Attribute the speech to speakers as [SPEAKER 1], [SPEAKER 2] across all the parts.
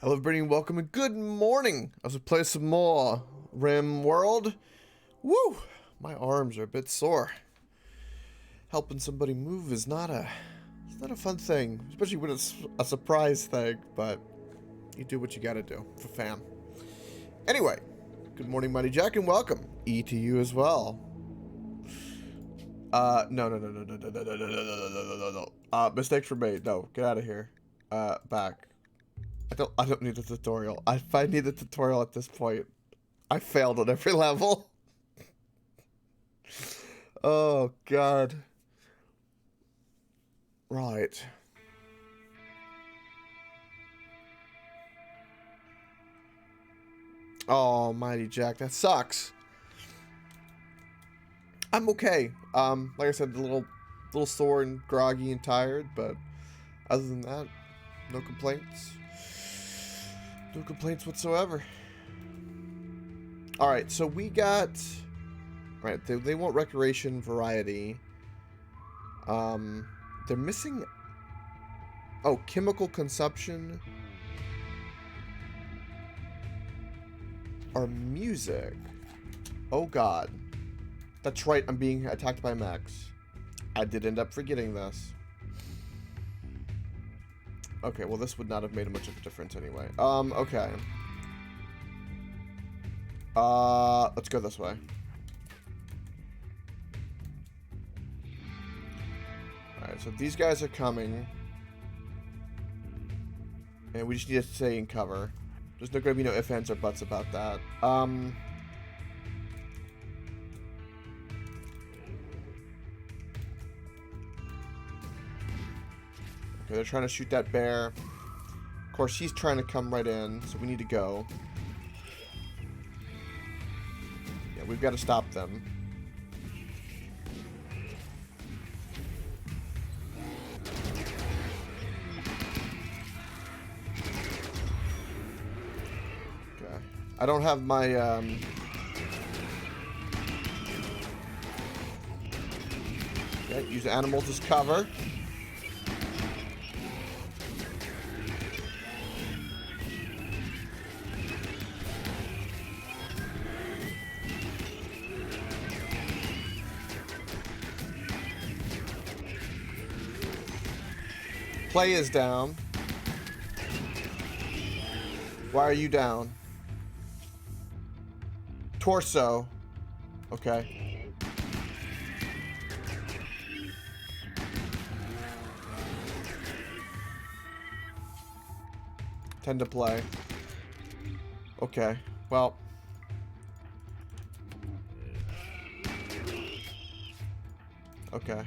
[SPEAKER 1] Hello everybody and welcome and good morning as we play some more RimWorld. Woo! My arms are a bit sore. Helping somebody move is not a fun thing, especially when it's a surprise thing, but you do what you gotta do for fam. Anyway, good morning Mighty Jack and welcome. E to you as well. No. Mistakes were made. No, get out of here. Back. I don't need a tutorial. If I need a tutorial at this point, I failed at every level. Oh god. Right. Oh, Mighty Jack, that sucks. I'm okay. Like I said, a little sore and groggy and tired, but other than that, no complaints. No complaints whatsoever. Alright, so we got... Right, they want recreation variety. They're missing... Oh, chemical consumption. Or music. Oh god. That's right, I'm being attacked by mechs. I did end up forgetting this. Okay, well this would not have made much of a difference anyway. Okay. Let's go this way. Alright, so these guys are coming. And we just need to stay in cover. There's not going to be no ifs, ands, or buts about that. Okay, they're trying to shoot that bear. Of course, he's trying to come right in, so we need to go. Yeah, we've got to stop them. Okay. I don't have my, Okay, use animals as cover. Play is down. Why are you down? Torso. Okay. Tend to play. Okay. Well. Okay.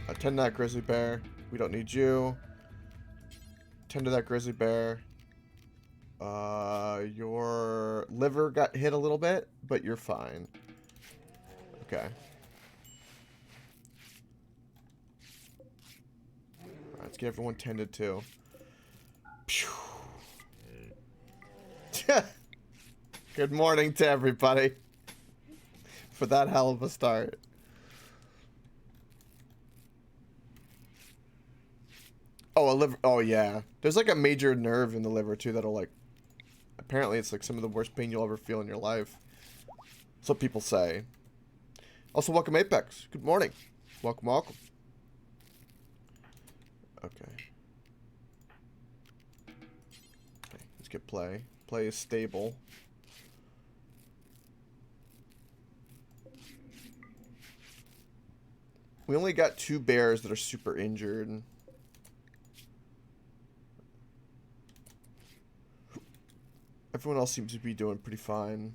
[SPEAKER 1] Attend that grizzly bear. We don't need you. Tend to that grizzly bear. Your liver got hit a little bit, but you're fine. Okay. Alright, let's get everyone tended to. Good morning to everybody. For that hell of a start. Oh, a liver. Oh, yeah. There's like a major nerve in the liver, too, that'll like... Apparently, it's like some of the worst pain you'll ever feel in your life. That's what people say. Also, welcome, Apex. Good morning. Welcome, welcome. Okay. Okay, let's get play. Play is stable. We only got 2 bears that are super injured. Everyone else seems to be doing pretty fine.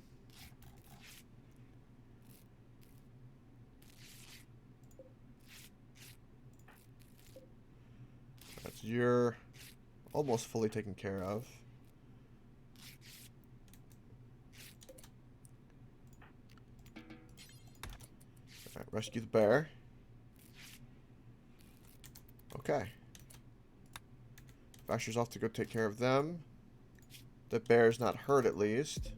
[SPEAKER 1] That's you're almost fully taken care of. Alright, rescue the bear. Okay. Basher's off to go take care of them. The bear's not hurt, at least.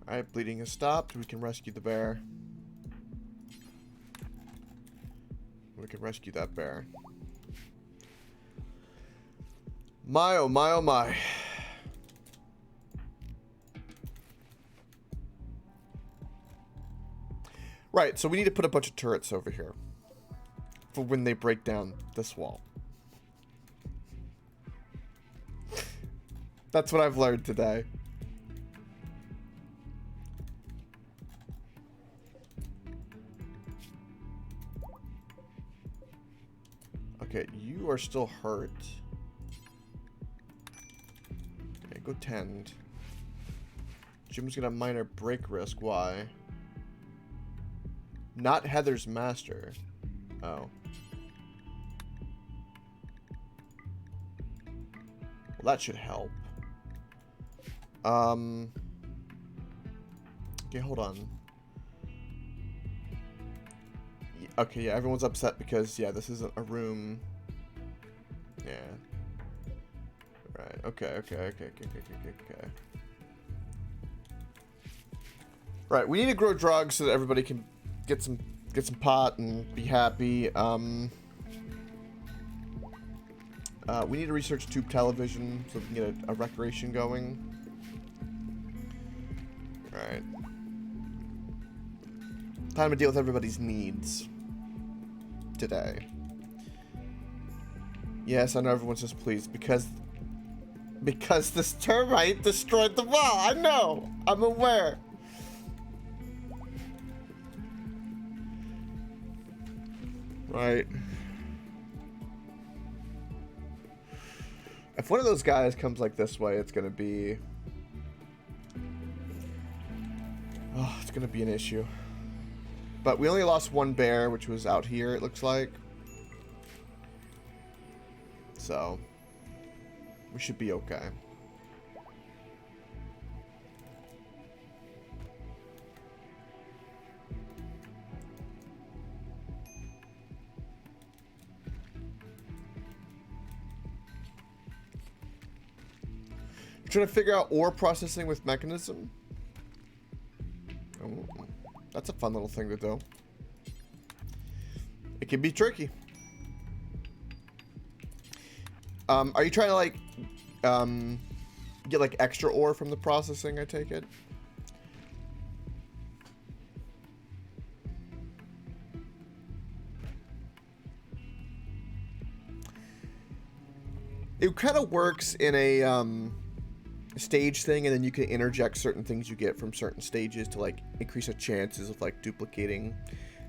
[SPEAKER 1] Alright, bleeding has stopped. We can rescue the bear. we can rescue that bear. My, oh my, oh my. Right, so we need to put a bunch of turrets over here for when they break down this wall. That's what I've learned today. Okay, you are still hurt. Okay, go tend. Jim's gonna have minor break risk. Why? Not Heather's master. Oh. Well, that should help. Okay, hold on. Okay, yeah, everyone's upset because, yeah, this isn't a room. Yeah. Right, okay. Right, we need to grow drugs so that everybody can get some pot and be happy. We need to research tube television so we can get a recreation going. Alright. Time to deal with everybody's needs today. Yes, I know everyone's just pleased because this termite destroyed the wall. I know. I'm aware. Right. If one of those guys comes like this way, it's gonna be... Oh, it's gonna be an issue. But we only lost one bear, which was out here, it looks like. So, we should be okay. I'm trying to figure out ore processing with mechanism. Oh, that's a fun little thing to do. It can be tricky. Are you trying to like get like extra ore from the processing, I take it? It kind of works in a stage thing, and then you can interject certain things you get from certain stages to like increase the chances of like duplicating.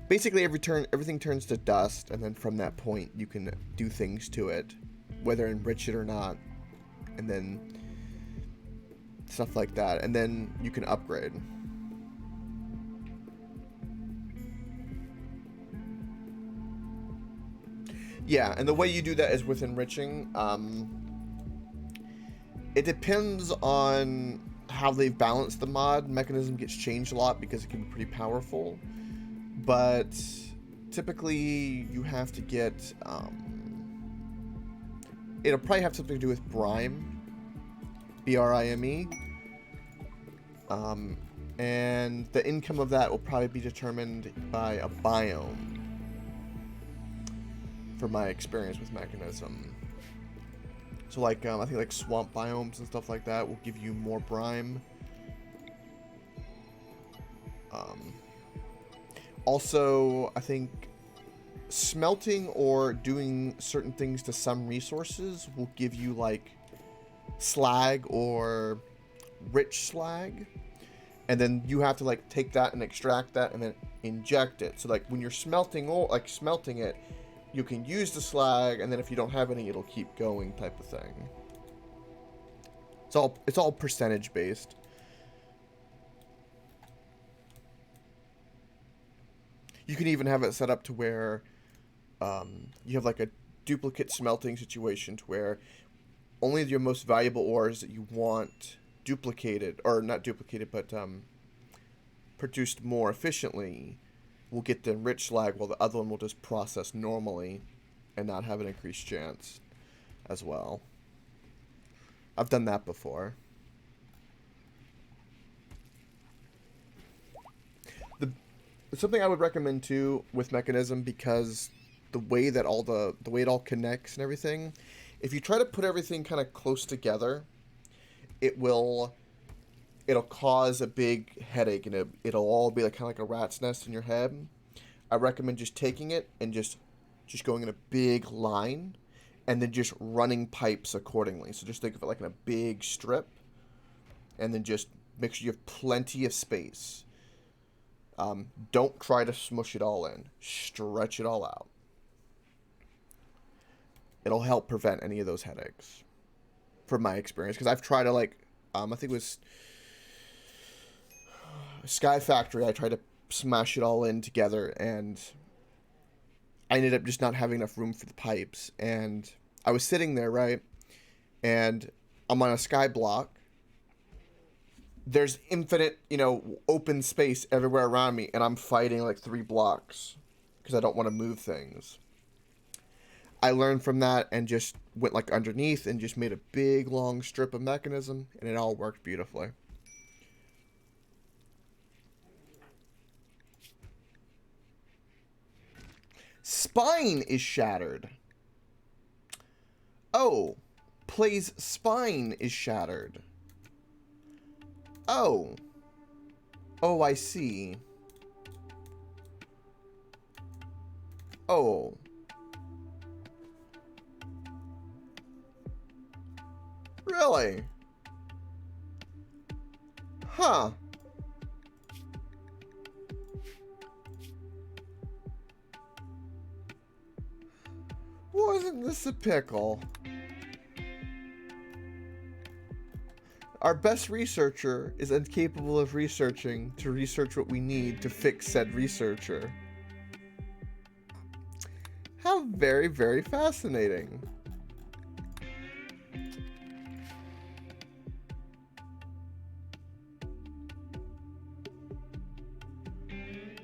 [SPEAKER 1] Basically, everything turns to dust, and then from that point you can do things to it, whether enrich it or not, and then stuff like that, and then you can upgrade. Yeah, and the way you do that is with enriching. It depends on how they've balanced the mod. Mechanism gets changed a lot because it can be pretty powerful. But typically you have to get... it'll probably have something to do with brime. B-R-I-M-E. And the income of that will probably be determined by a biome. For my experience with mechanism. So like, I think like swamp biomes and stuff like that will give you more brime. Also, I think smelting or doing certain things to some resources will give you like slag or rich slag. And then you have to like take that and extract that and then inject it. So like when you're smelting it, you can use the slag, and then if you don't have any, it'll keep going, type of thing. It's all percentage based. You can even have it set up to where you have like a duplicate smelting situation, to where only your most valuable ores that you want duplicated, or not duplicated, but produced more efficiently, will get the enriched slag, while the other one will just process normally and not have an increased chance as well. I've done that before. Something I would recommend too with mechanism, because the way that the way it all connects and everything. If you try to put everything kind of close together, it'll cause a big headache, and it'll all be like kind of like a rat's nest in your head. I recommend just taking it and just going in a big line, and then just running pipes accordingly. So just think of it like in a big strip, and then just make sure you have plenty of space. Don't try to smush it all in. Stretch it all out. It'll help prevent any of those headaches, from my experience. Because I've tried to, like, I think it was Sky Factory. I tried to smash it all in together, and I ended up just not having enough room for the pipes. And I was sitting there, right? And I'm on a sky block. There's infinite, open space everywhere around me, and I'm fighting like 3 blocks because I don't want to move things. I learned from that and just went like underneath and just made a big long strip of mechanism, and it all worked beautifully. Spine is shattered. Oh, Play's spine is shattered. Oh. Oh, I see. Oh. Really? Huh. Wasn't this a pickle? Our best researcher is incapable of researching to research what we need to fix said researcher. How very, very fascinating.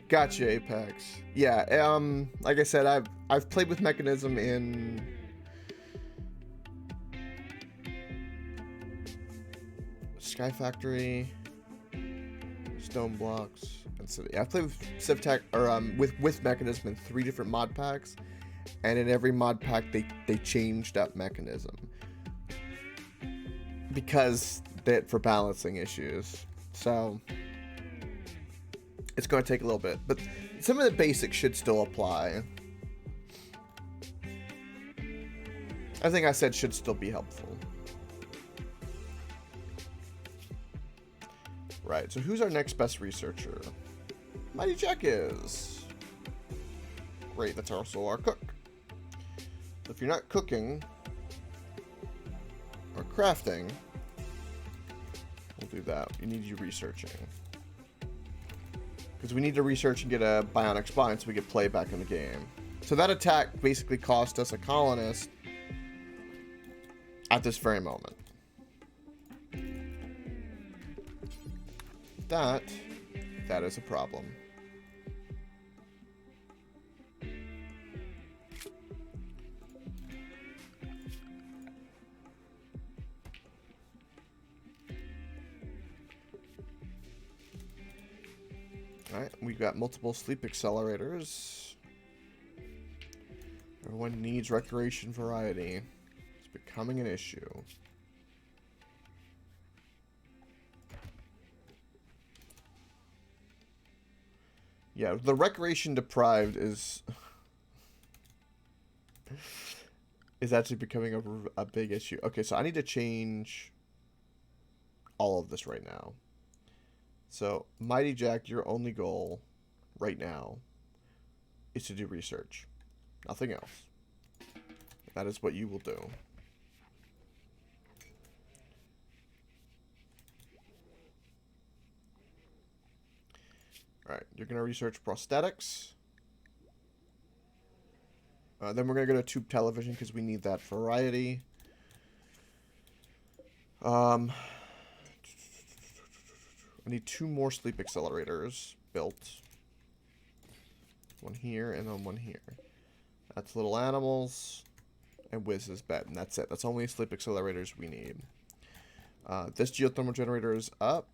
[SPEAKER 1] Gotcha, Apex. Yeah, like I said, I've played with Mechanism in Sky Factory, Stone Blocks, and City. I've played with CivTech or with Mechanism in 3 different mod packs, and in every mod pack they changed up Mechanism because for balancing issues. So it's going to take a little bit, but some of the basics should still apply. I think I said should still be helpful. Right, so who's our next best researcher? Mighty Jack is. Great, that's also our cook. So if you're not cooking or crafting, we'll do that. You need you researching. Because we need to research and get a bionic spine so we get play back in the game. So that attack basically cost us a colonist at this very moment. That is a problem. Alright, we've got multiple sleep accelerators. Everyone needs recreation variety. It's becoming an issue. Yeah, the recreation deprived is actually becoming a big issue. Okay, so I need to change all of this right now. So, Mighty Jack, your only goal right now is to do research. Nothing else. That is what you will do. Alright, you're going to research prosthetics. Then we're going to go to tube television because we need that variety. I need 2 more sleep accelerators built. One here and then one here. That's little animals and Wiz's bed, and that's it. That's only sleep accelerators we need. This geothermal generator is up.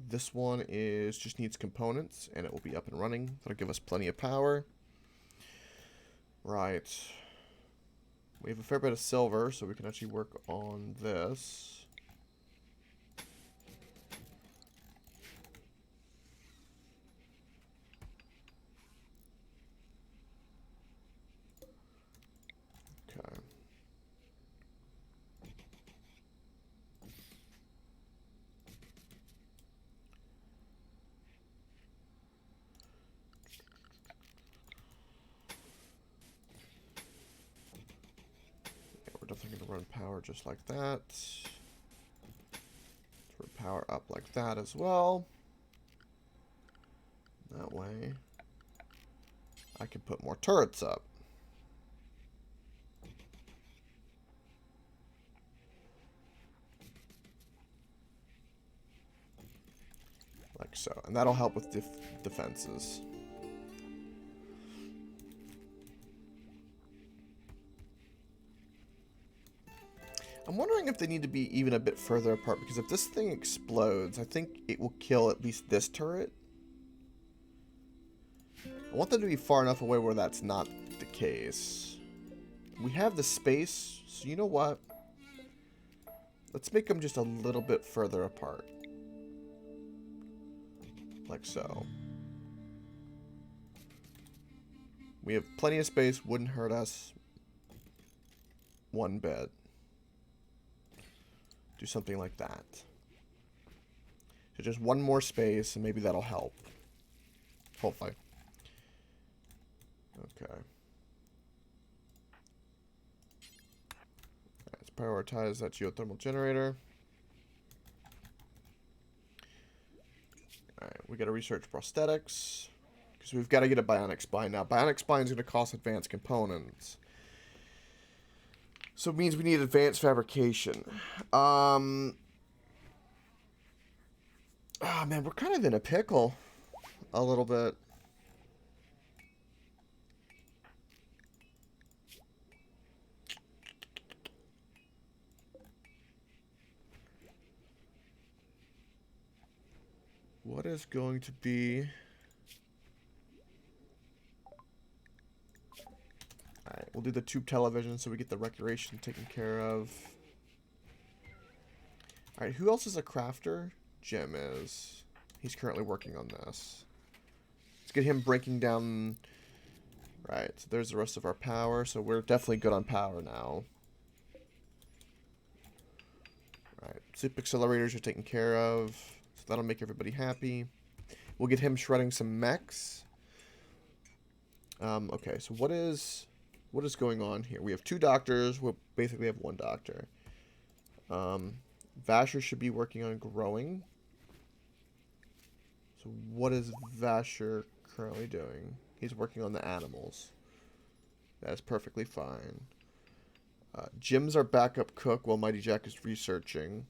[SPEAKER 1] This one just needs components, and it will be up and running. That'll give us plenty of power. Right. We have a fair bit of silver, so we can actually work on this. Okay. Yeah, we're definitely going to run power just like that. Run power up like that as well. That way, I can put more turrets up. Like so. And that'll help with defenses. I'm wondering if they need to be even a bit further apart, because if this thing explodes, I think it will kill at least this turret. I want them to be far enough away where that's not the case. We have the space, so you know what? Let's make them just a little bit further apart. Like so. We have plenty of space, wouldn't hurt us one bit. Do something like that. So just one more space, and maybe that'll help. Hopefully. Okay. Let's prioritize that geothermal generator. Alright, we gotta research prosthetics. Because we've got to get a bionic spine now. Bionic spine is going to cost advanced components. So it means we need advanced fabrication. Ah, man, we're kind of in a pickle. A little bit. What is going to be... Alright, we'll do the tube television so we get the recreation taken care of. Alright, who else is a crafter? Jim is. He's currently working on this. Let's get him breaking down... Right, so there's the rest of our power, so we're definitely good on power now. Alright, soup accelerators are taken care of, so that'll make everybody happy. We'll get him shredding some mechs. Okay, so what is going on here? We have 2 doctors. We'll basically have 1 doctor. Vasher should be working on growing. So what is Vasher currently doing? He's working on the animals. That's perfectly fine. Jim's our backup cook while Mighty Jack is researching.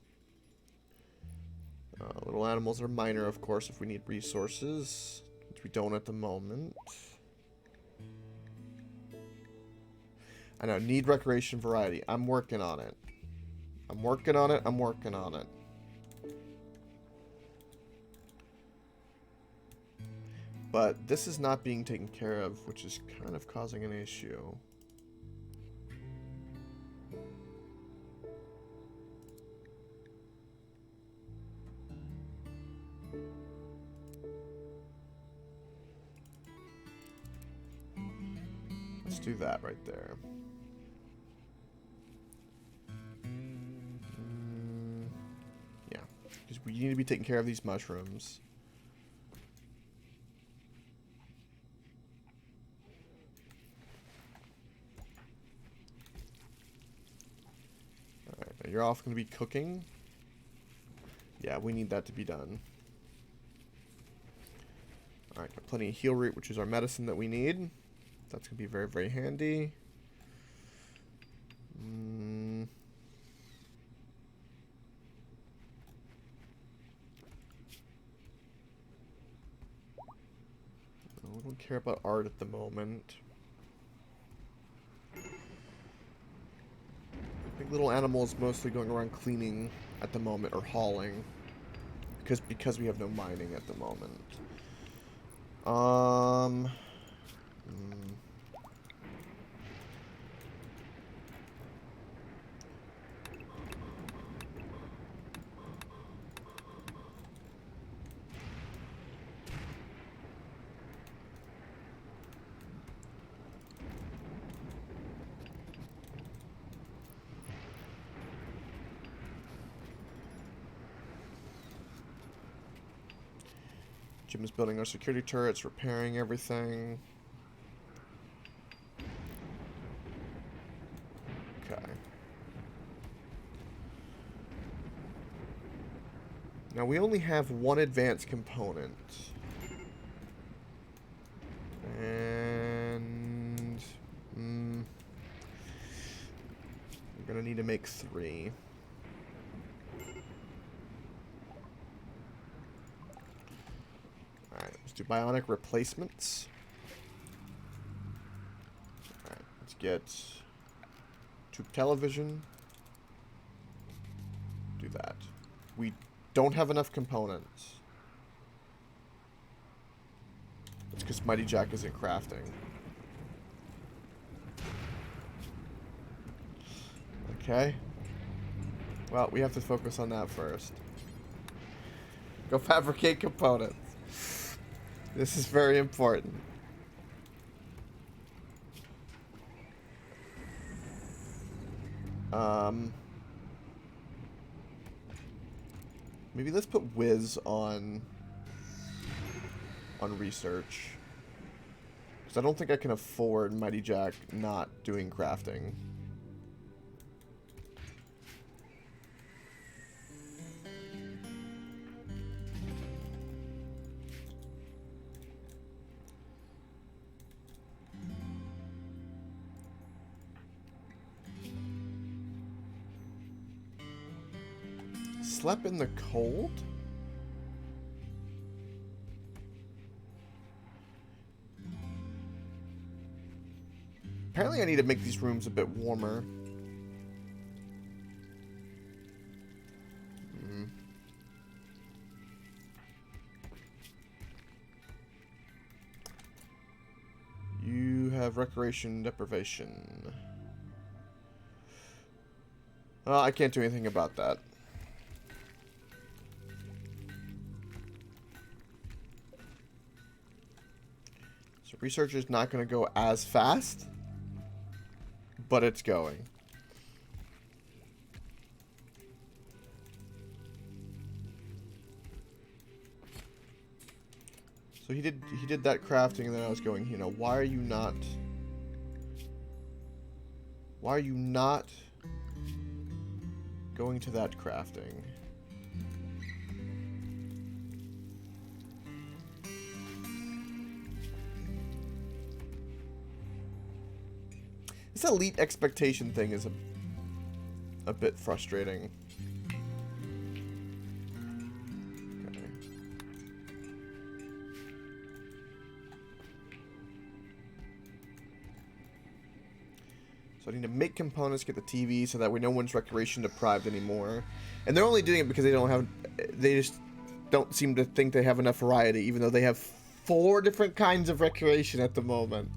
[SPEAKER 1] Little animals are minor, of course, if we need resources, which we don't at the moment. I know, need recreation variety. I'm working on it. I'm working on it. I'm working on it. But this is not being taken care of, which is kind of causing an issue. Let's do that right there. Yeah, because we need to be taking care of these mushrooms. Alright, now you're off going to be cooking. Yeah, we need that to be done. Alright, got plenty of heal root, which is our medicine that we need. That's going to be very, very handy. We don't care about art at the moment. I think little animals mostly going around cleaning at the moment, or hauling. Because we have no mining at the moment. Jim is building our security turrets, repairing everything. Okay. Now we only have one advanced component. And... we're gonna need to make 3. Alright, let's do bionic replacements. Alright, let's get tube television. Do that. We don't have enough components. It's because Mighty Jack isn't crafting. Okay. Well, we have to focus on that first. Go fabricate components. This is very important. Maybe let's put Wiz on research. Because I don't think I can afford Mighty Jack not doing crafting. Slept in the cold? Apparently I need to make these rooms a bit warmer. You have recreation deprivation. I can't do anything about that. So research is not going to go as fast, but it's going. So he did that crafting, and then I was going, you know, why are you not going to that crafting? This elite expectation thing is a bit frustrating. Okay. So I need to make components, get the TV, so that way no one's recreation deprived anymore. And they're only doing it because they just don't seem to think they have enough variety, even though they have 4 different kinds of recreation at the moment.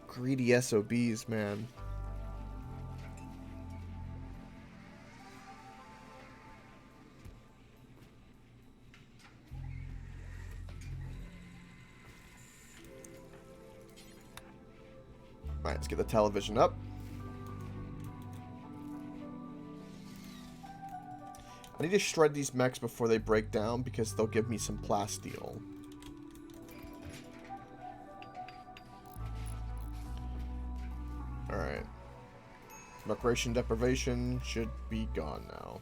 [SPEAKER 1] Greedy SOBs, man. Alright, let's get the television up. I need to shred these mechs before they break down because they'll give me some plasteel. Alright. Recreation deprivation should be gone now.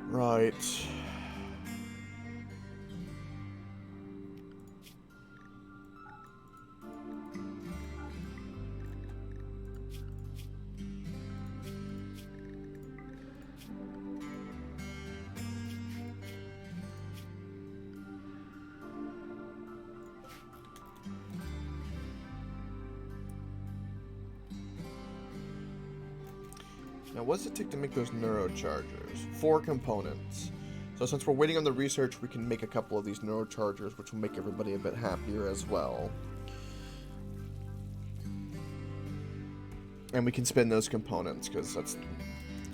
[SPEAKER 1] Right. Now, what does it take to make those neurochargers? 4 components. So since we're waiting on the research, we can make a couple of these neurochargers, which will make everybody a bit happier as well. And we can spend those components, because that's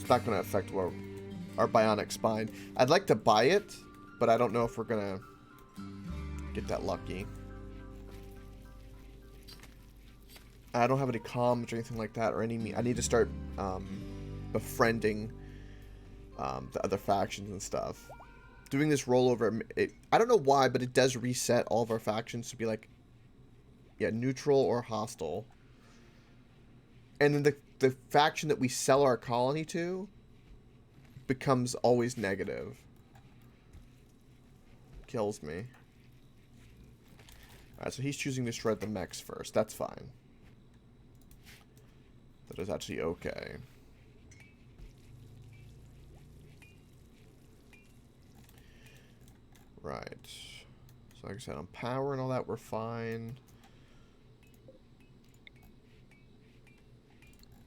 [SPEAKER 1] It's not going to affect our bionic spine. I'd like to buy it, but I don't know if we're going to get that lucky. I don't have any comms or anything like that, or any. I need to start befriending the other factions and stuff. Doing this rollover, I don't know why, but it does reset all of our factions to be like, yeah, neutral or hostile. And then the faction that we sell our colony to becomes always negative. Kills me. Alright, so he's choosing to shred the mechs first. That's fine. That is actually okay. Right. So like I said, on power and all that, we're fine.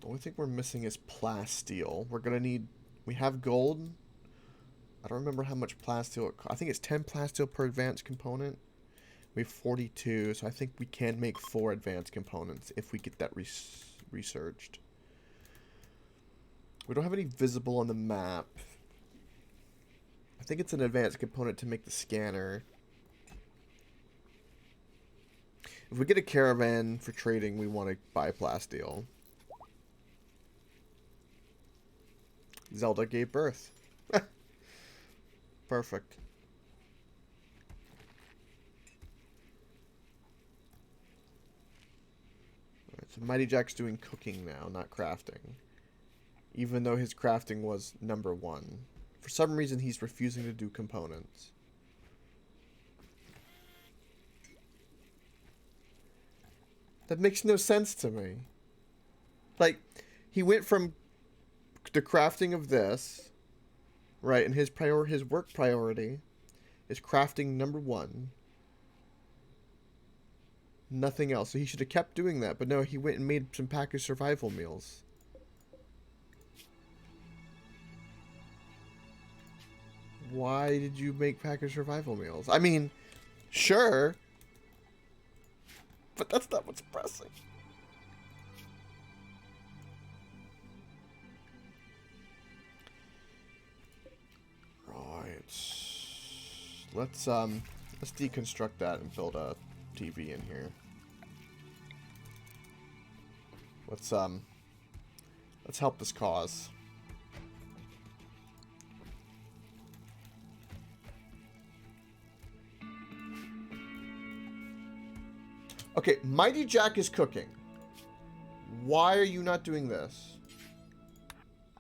[SPEAKER 1] The only thing we're missing is plasteel. We're gonna need... We have gold. I don't remember how much plasteel it costs. I think it's 10 plasteel per advanced component. We have 42, so I think we can make 4 advanced components if we get that researched. We don't have any visible on the map. I think it's an advanced component to make the scanner. If we get a caravan for trading, we want to buy plasteel. Zelda gave birth. Perfect. Alright, so Mighty Jack's doing cooking now, not crafting. Even though his crafting was number 1. For some reason, he's refusing to do components. That makes no sense to me. Like, he went from the crafting of this, right, and his work priority is crafting number 1. Nothing else. So he should have kept doing that, but no, he went and made some packaged survival meals. Why did you make packaged survival meals? I mean, sure, but that's not what's pressing. Right. Let's deconstruct that and build a TV in here. Let's help this cause. Okay, Mighty Jack is cooking. Why are you not doing this?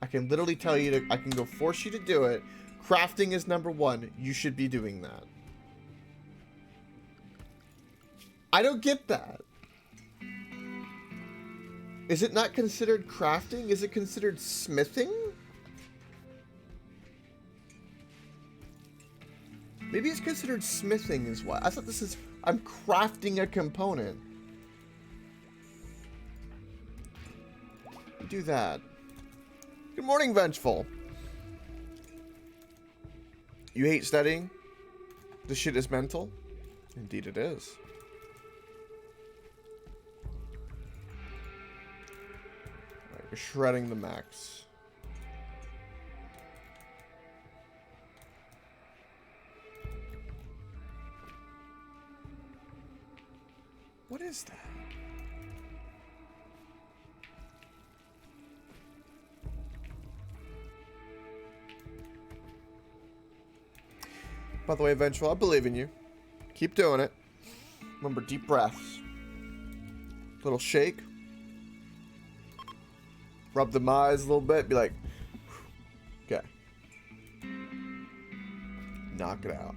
[SPEAKER 1] I can literally tell you to, I can go force you to do it. Crafting is number 1. You should be doing that. I don't get that. Is it not considered crafting? Is it considered smithing? Maybe it's considered smithing is why. I thought this is... I'm crafting a component. Do that. Good morning, Vengeful. You hate studying? This shit is mental? Indeed it is. Alright, we're shredding the max. What is that? By the way, Vengeful, I believe in you. Keep doing it. Remember, deep breaths. Little shake. Rub the eyes a little bit. Be like, okay. Knock it out.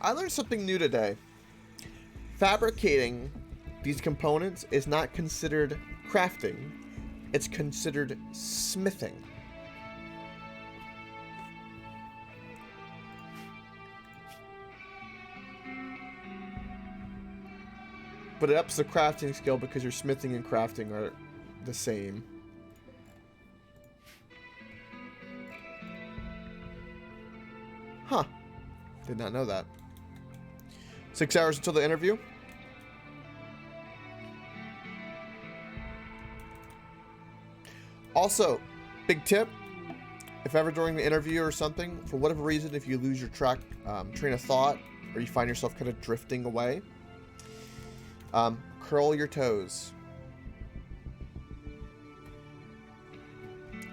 [SPEAKER 1] I learned something new today. Fabricating these components is not considered crafting. It's considered smithing. but it ups the crafting skill because your smithing and crafting are the same. Huh. Did not know that. 6 hours until the interview. Also, big tip. If ever during the interview or something, for whatever reason, if you lose your train of thought, or you find yourself kind of drifting away, curl your toes.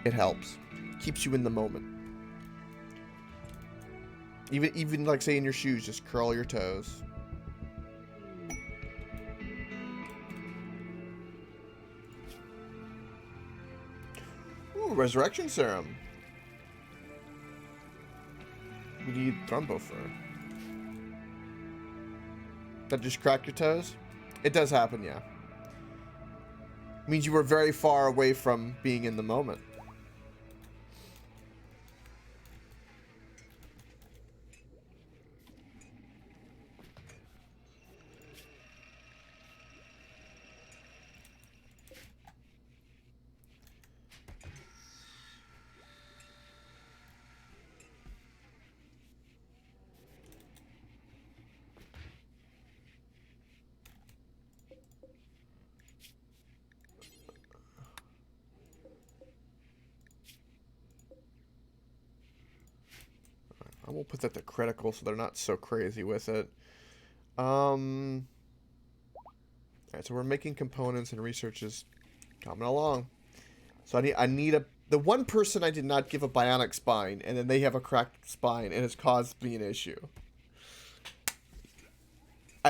[SPEAKER 1] It helps. Keeps you in the moment. Even like say in your shoes, just curl your toes. Ooh, resurrection serum. We need thrombo fur. That just crack your toes? It does happen, yeah. Means you were very far away from being in the moment. I won't put that to critical so they're not so crazy with it. Alright, so we're making components and research is coming along. So I need the one person I did not give a bionic spine, and then they have a cracked spine, and it's caused me an issue.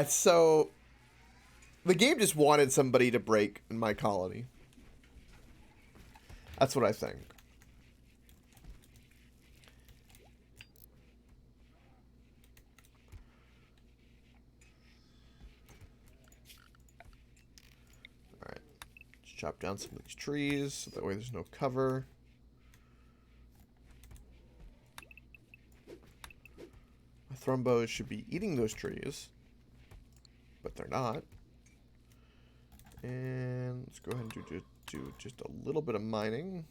[SPEAKER 1] So the game just wanted somebody to break in my colony. That's what I think. Alright. Let's chop down some of these trees, so that way there's no cover. My thrombos should be eating those trees, but they're not. And let's go ahead and do just a little bit of mining.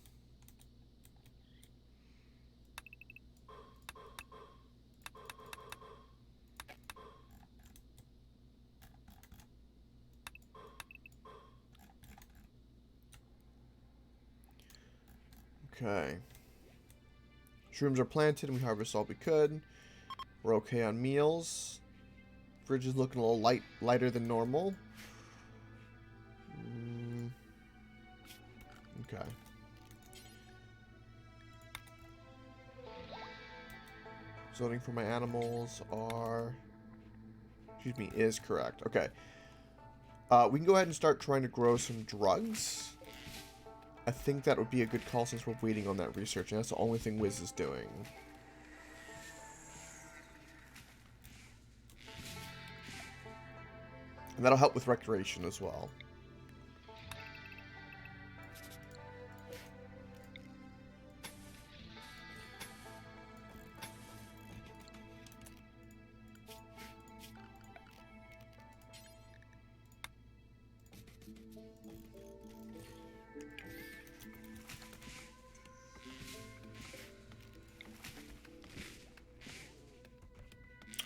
[SPEAKER 1] Okay. Shrooms are planted and we harvest all we could. We're okay on meals. Fridge is looking a little lighter than normal. Okay. Zoning for my animals are... Excuse me, is correct. Okay. We can go ahead and start trying to grow some drugs. I think that would be a good call since we're waiting on that research, and that's the only thing Wiz is doing. And that'll help with recreation as well.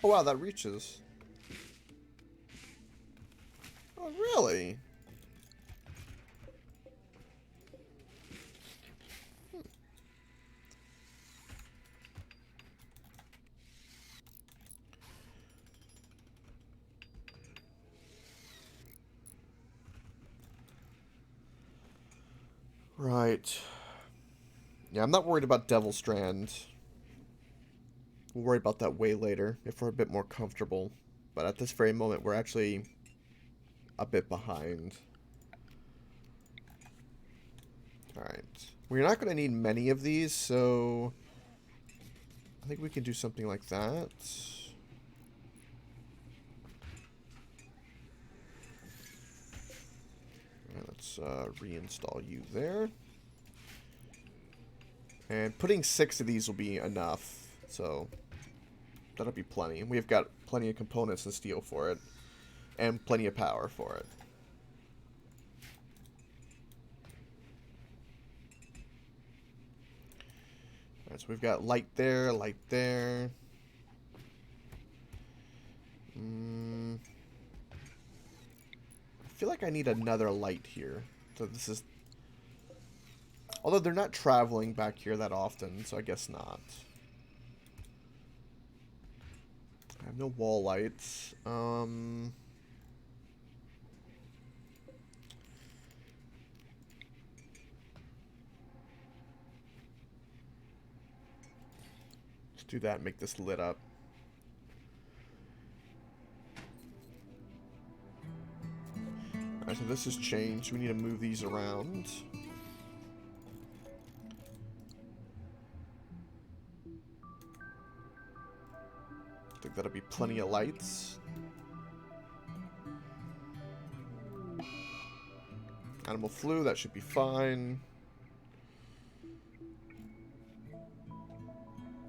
[SPEAKER 1] Oh wow, that reaches. Oh really? Right. Yeah, I'm not worried about Devil Strand. We'll worry about that way later, if we're a bit more comfortable. But at this very moment, we're actually a bit behind. Alright. We're not going to need many of these, so... I think we can do something like that. Alright, let's reinstall you there. And putting 6 of these will be enough, so... That'll be plenty. We've got plenty of components and steel for it. and plenty of power for it. Alright, so we've got light there, light there. I feel like I need another light here. So this is... Although they're not traveling back here that often, so I guess not. I have no wall lights. Let's do that and make this lit up. Alright, so this has changed. We need to move these around. I think that'll be plenty of lights. Animal flu, that should be fine.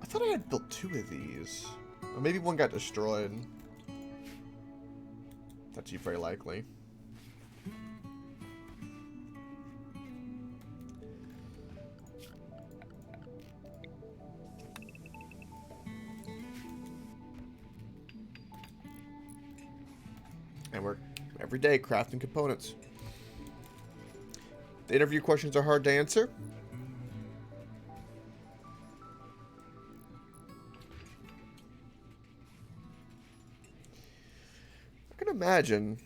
[SPEAKER 1] I thought I had built 2 of these. Or maybe one got destroyed. That's very likely. And we're every day crafting components. The interview questions are hard to answer. I can imagine.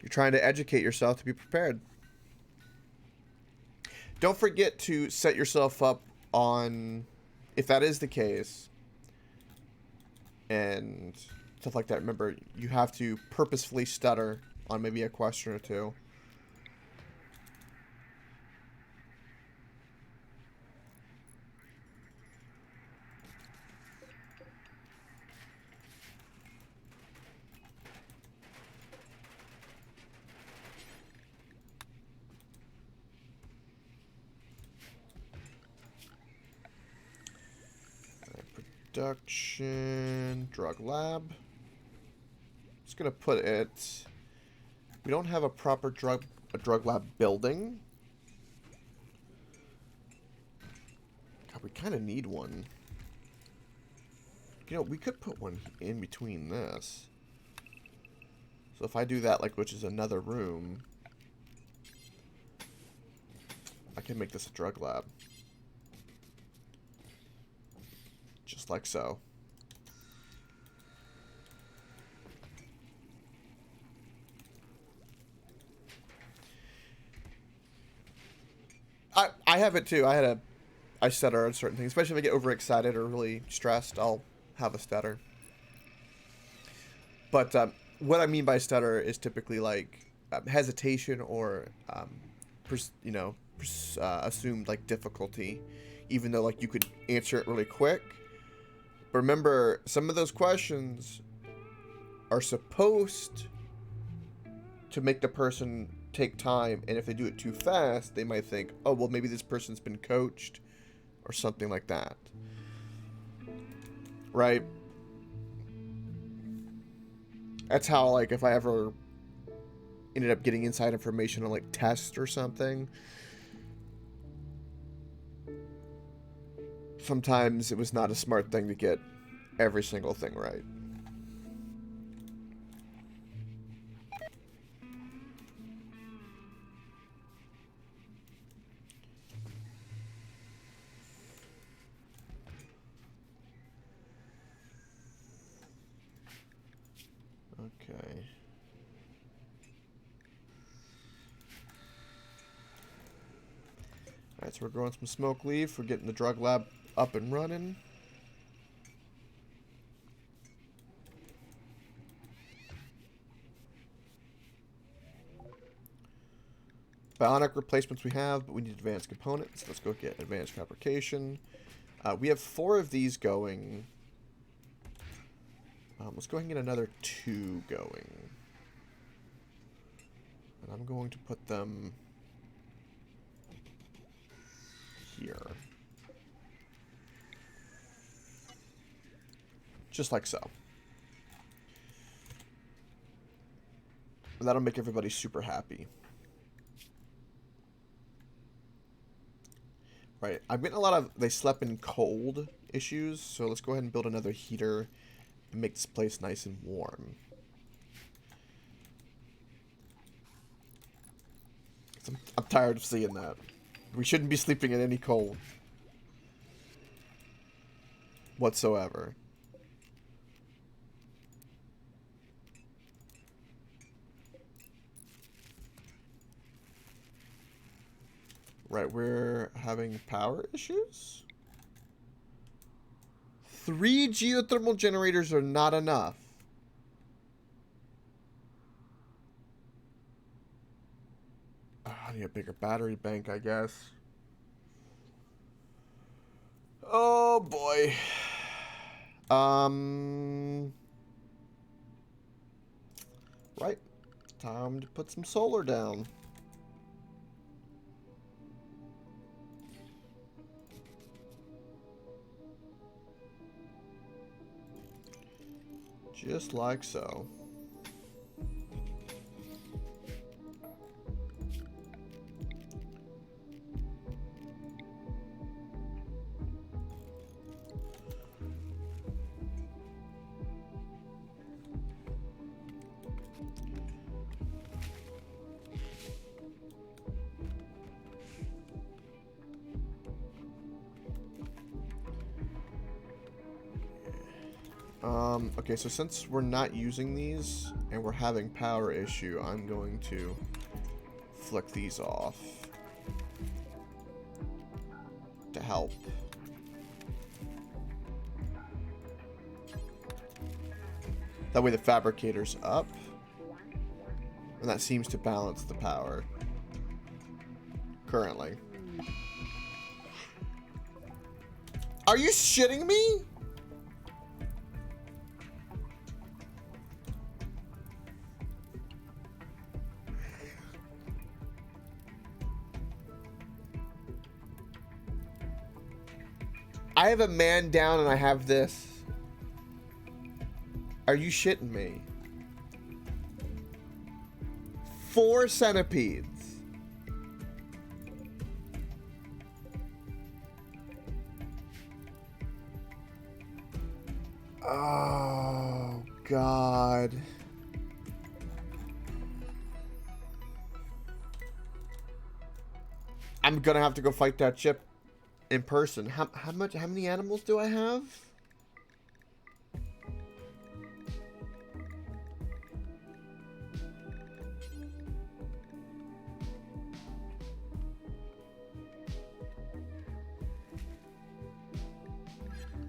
[SPEAKER 1] You're trying to educate yourself to be prepared. Don't forget to set yourself up on, if that is the case, and stuff like that. Remember, you have to purposefully stutter on maybe a question or two. Production, drug lab. Just gonna put it. We don't have a proper drug lab building. God, we kind of need one. You know, we could put one in between this. So if I do that, like, which is another room, I can make this a drug lab. Just like so. I have it too. I stutter on certain things, especially if I get overexcited or really stressed. I'll have a stutter. But what I mean by stutter is typically like hesitation or assumed like difficulty, even though like you could answer it really quick. But remember, some of those questions are supposed to make the person take time, and if they do it too fast, they might think, oh, well, maybe this person's been coached or something like that. Right? That's how, like, if I ever ended up getting inside information on, like, tests or something, sometimes it was not a smart thing to get every single thing right. Okay. Alright, so we're growing some smoke leaf. We're getting the drug lab up and running. Bionic replacements we have, but we need advanced components. Let's go get advanced fabrication. We have 4 of these going. Let's go ahead and get another 2 going. And I'm going to put them here. Just like so. And that'll make everybody super happy. Right, I'm getting a lot of they slept in cold issues, so let's go ahead and build another heater and make this place nice and warm. I'm tired of seeing that. We shouldn't be sleeping in any cold whatsoever. Right, we're having power issues? 3 geothermal generators are not enough. I need a bigger battery bank, I guess. Oh boy. Right. Time to put some solar down. Just like so. Okay, so since we're not using these and we're having power issue, I'm going to flick these off to help. That way the fabricator's up, and that seems to balance the power currently. Are you shitting me? I have a man down and I have this. Are you shitting me? 4 centipedes. Oh, God. I'm gonna have to go fight that chip in person. How many animals do I have?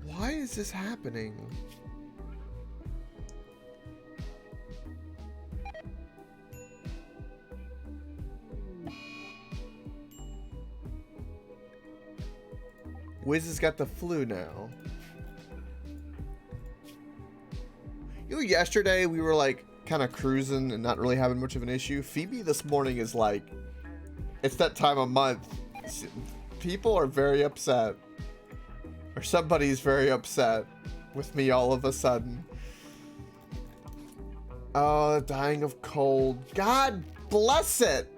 [SPEAKER 1] Why is this happening? Wiz has got the flu now. You know, yesterday we were like kind of cruising and not really having much of an issue. Phoebe this morning is like, it's that time of month. People are very upset. Or somebody's very upset with me all of a sudden. Oh, dying of cold. God bless it.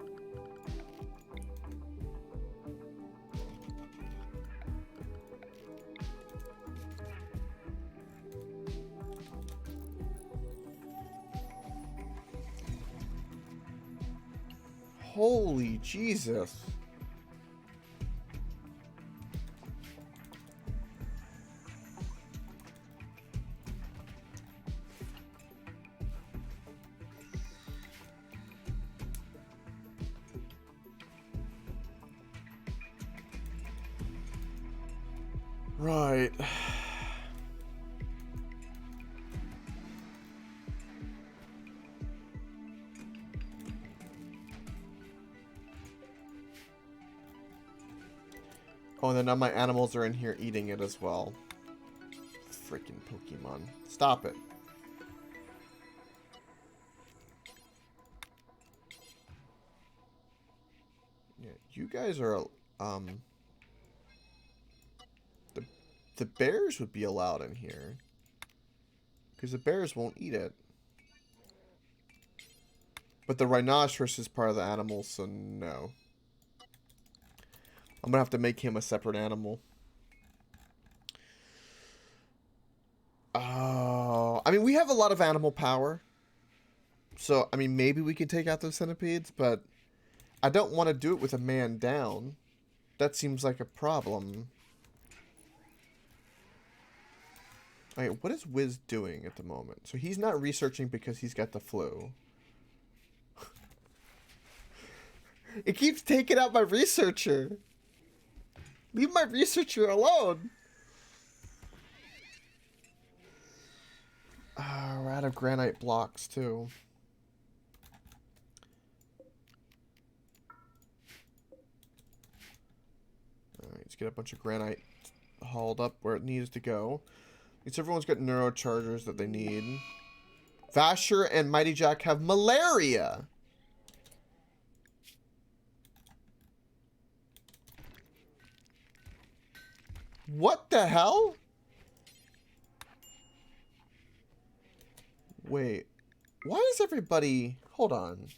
[SPEAKER 1] Holy Jesus. Right. Oh, and then now my animals are in here eating it as well. Freaking Pokemon. Stop it. Yeah, you guys are, the bears would be allowed in here. Because the bears won't eat it. But the rhinoceros is part of the animal, so no. I'm gonna have to make him a separate animal. Oh, I mean, we have a lot of animal power. So, I mean, maybe we can take out those centipedes, but I don't want to do it with a man down. That seems like a problem. Okay, what is Wiz doing at the moment? So he's not researching because he's got the flu. It keeps taking out my researcher. Leave my researcher alone. We're out of granite blocks, too. Alright, let's get a bunch of granite hauled up where it needs to go. At least everyone's got neurochargers that they need. Vasher and Mighty Jack have malaria. What the hell? Wait. Why is everybody... Hold on.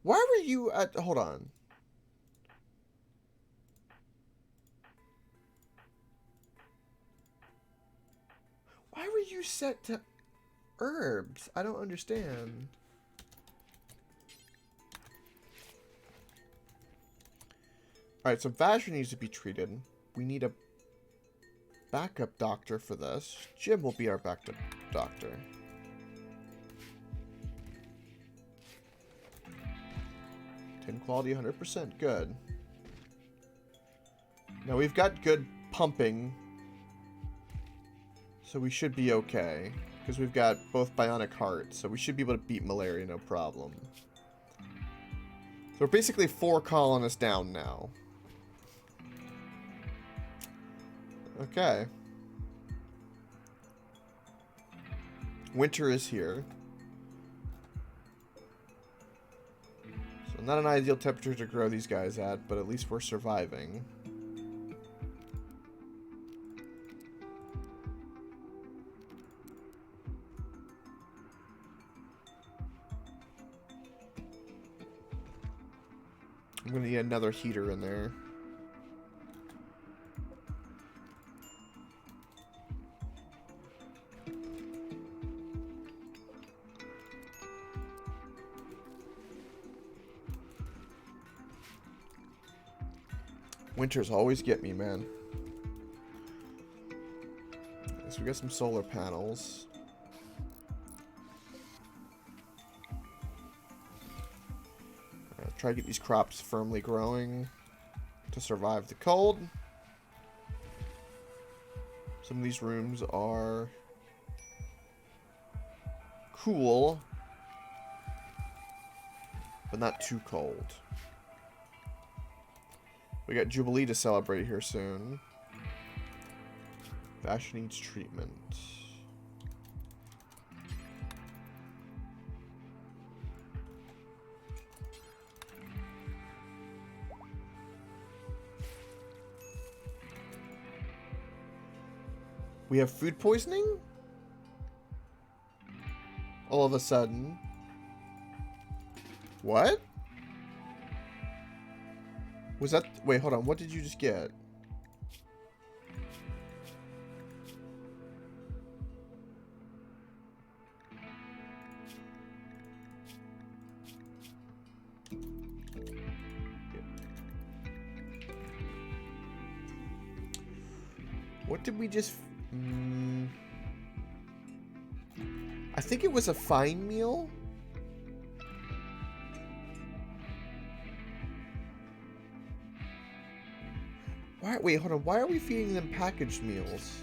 [SPEAKER 1] Why were you at... Hold on. Why were you set to herbs? I don't understand. Alright, so Vasher needs to be treated. We need a backup doctor for this. Jim will be our backup doctor. Tin quality 100%. Good. Now we've got good pumping. So we should be okay. Because we've got both bionic hearts. So we should be able to beat malaria no problem. So we're basically 4 colonists down now. Okay. Winter is here. So not an ideal temperature to grow these guys at, but at least we're surviving. I'm gonna need another heater in there. Winters always get me, man. So we got some solar panels. Try to get these crops firmly growing to survive the cold. Some of these rooms are cool, but not too cold. We got Jubilee to celebrate here soon. Vash needs treatment. We have food poisoning? All of a sudden. What? Was that... Wait, hold on. What did you just get? What did we just... I think it was a fine meal. Why? Wait, hold on. Why are we feeding them packaged meals?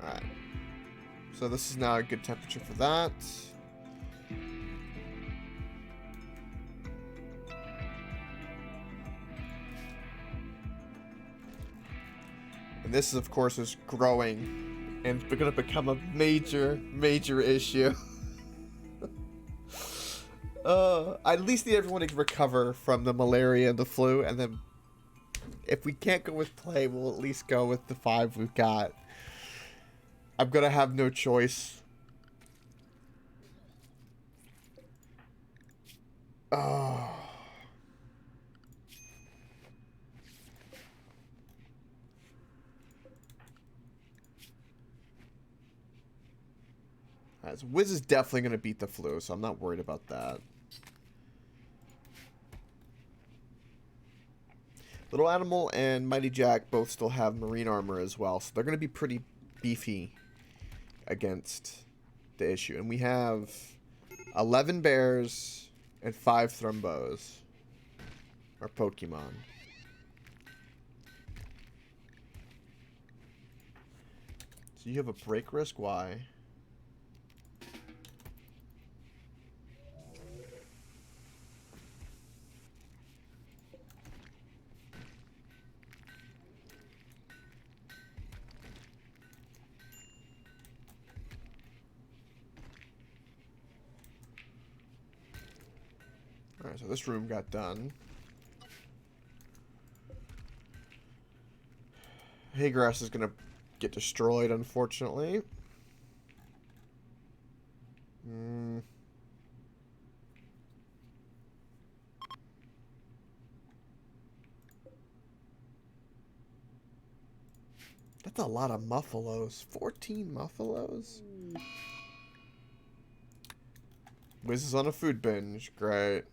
[SPEAKER 1] Alright. So this is now a good temperature for that. And this is, of course, is growing, and it's going to become a major, major issue. I at least need everyone to recover from the malaria and the flu, and then if we can't go with play, we'll at least go with the 5 we've got. I'm going to have no choice. Oh. Right, so Wiz is definitely going to beat the flu, so I'm not worried about that. Little Animal and Mighty Jack both still have marine armor as well, so they're going to be pretty beefy against the issue. And we have 11 bears and 5 thrumbos. Our Pokemon. So you have a break risk? Why? Alright, so this room got done. Haygrass is going to get destroyed, unfortunately. That's a lot of Muffalos. 14 Muffalos? Wiz is on a food binge. Great.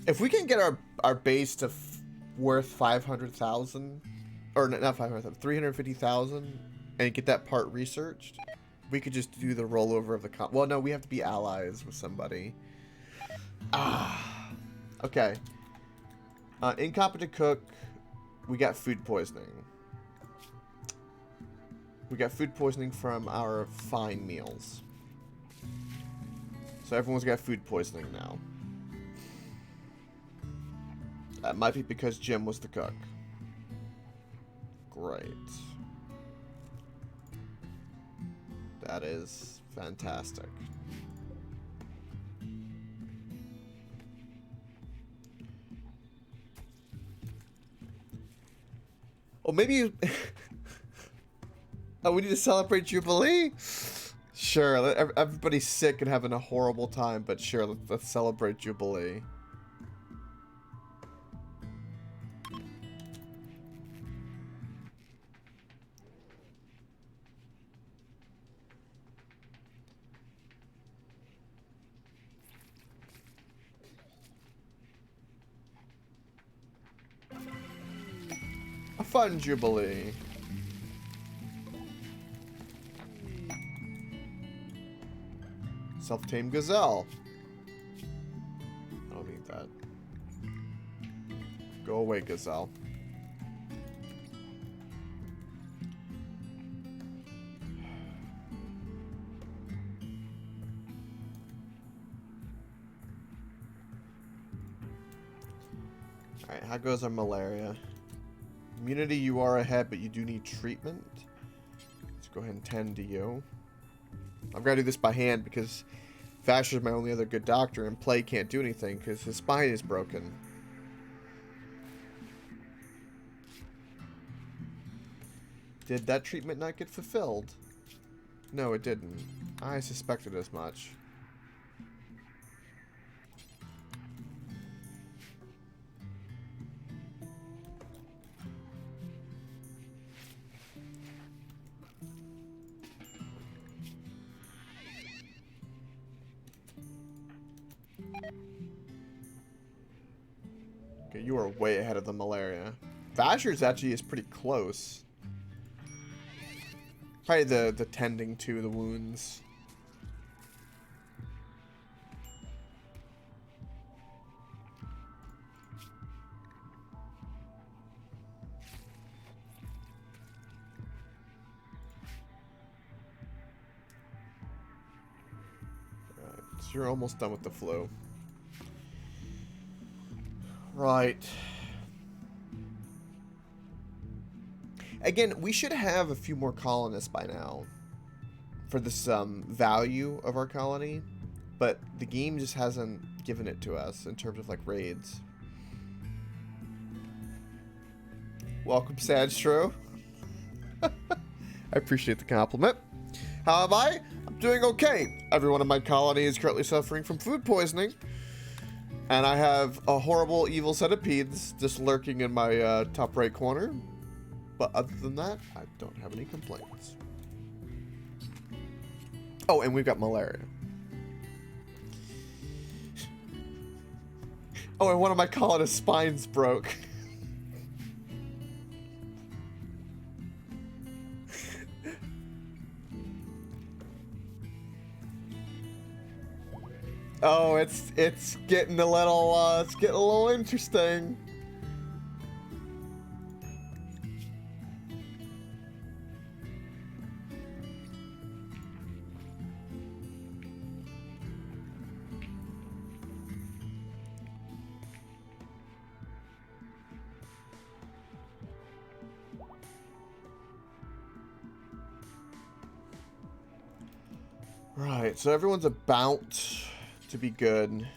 [SPEAKER 1] If we can get our base to worth 500,000, or not 500,000, 350,000, and get that part researched, we could just do the rollover of the well, no, we have to be allies with somebody. Okay. Incompetent cook. We got food poisoning. We got food poisoning from our fine meals. So everyone's got food poisoning now. That might be because Jim was the cook. Great. That is fantastic. Oh, maybe you... Oh, we need to celebrate Jubilee? Sure, everybody's sick and having a horrible time, but sure, let's celebrate Jubilee. A fun Jubilee. Self-tamed gazelle. I don't need that. Go away, gazelle. Alright, how goes our malaria? Immunity, you are ahead, but you do need treatment. Let's go ahead and tend to you. I've got to do this by hand because Vasher's my only other good doctor, and Play can't do anything because his spine is broken. Did that treatment not get fulfilled? No, it didn't. I suspected as much. Okay, you are way ahead of the malaria. Vasher's actually is pretty close. Probably the tending to the wounds. So you're almost done with the flu. Right. Again, we should have a few more colonists by now for this value of our colony, but the game just hasn't given it to us in terms of like raids. Welcome, Sadstro. I appreciate the compliment. How am I? I'm doing okay. Everyone in my colony is currently suffering from food poisoning, and I have a horrible evil centipedes just lurking in my top right corner. But other than that, I don't have any complaints. Oh, and we've got malaria. Oh, and one of my colonists' spines broke. Oh, it's getting a little interesting. Right, so everyone's about to be good.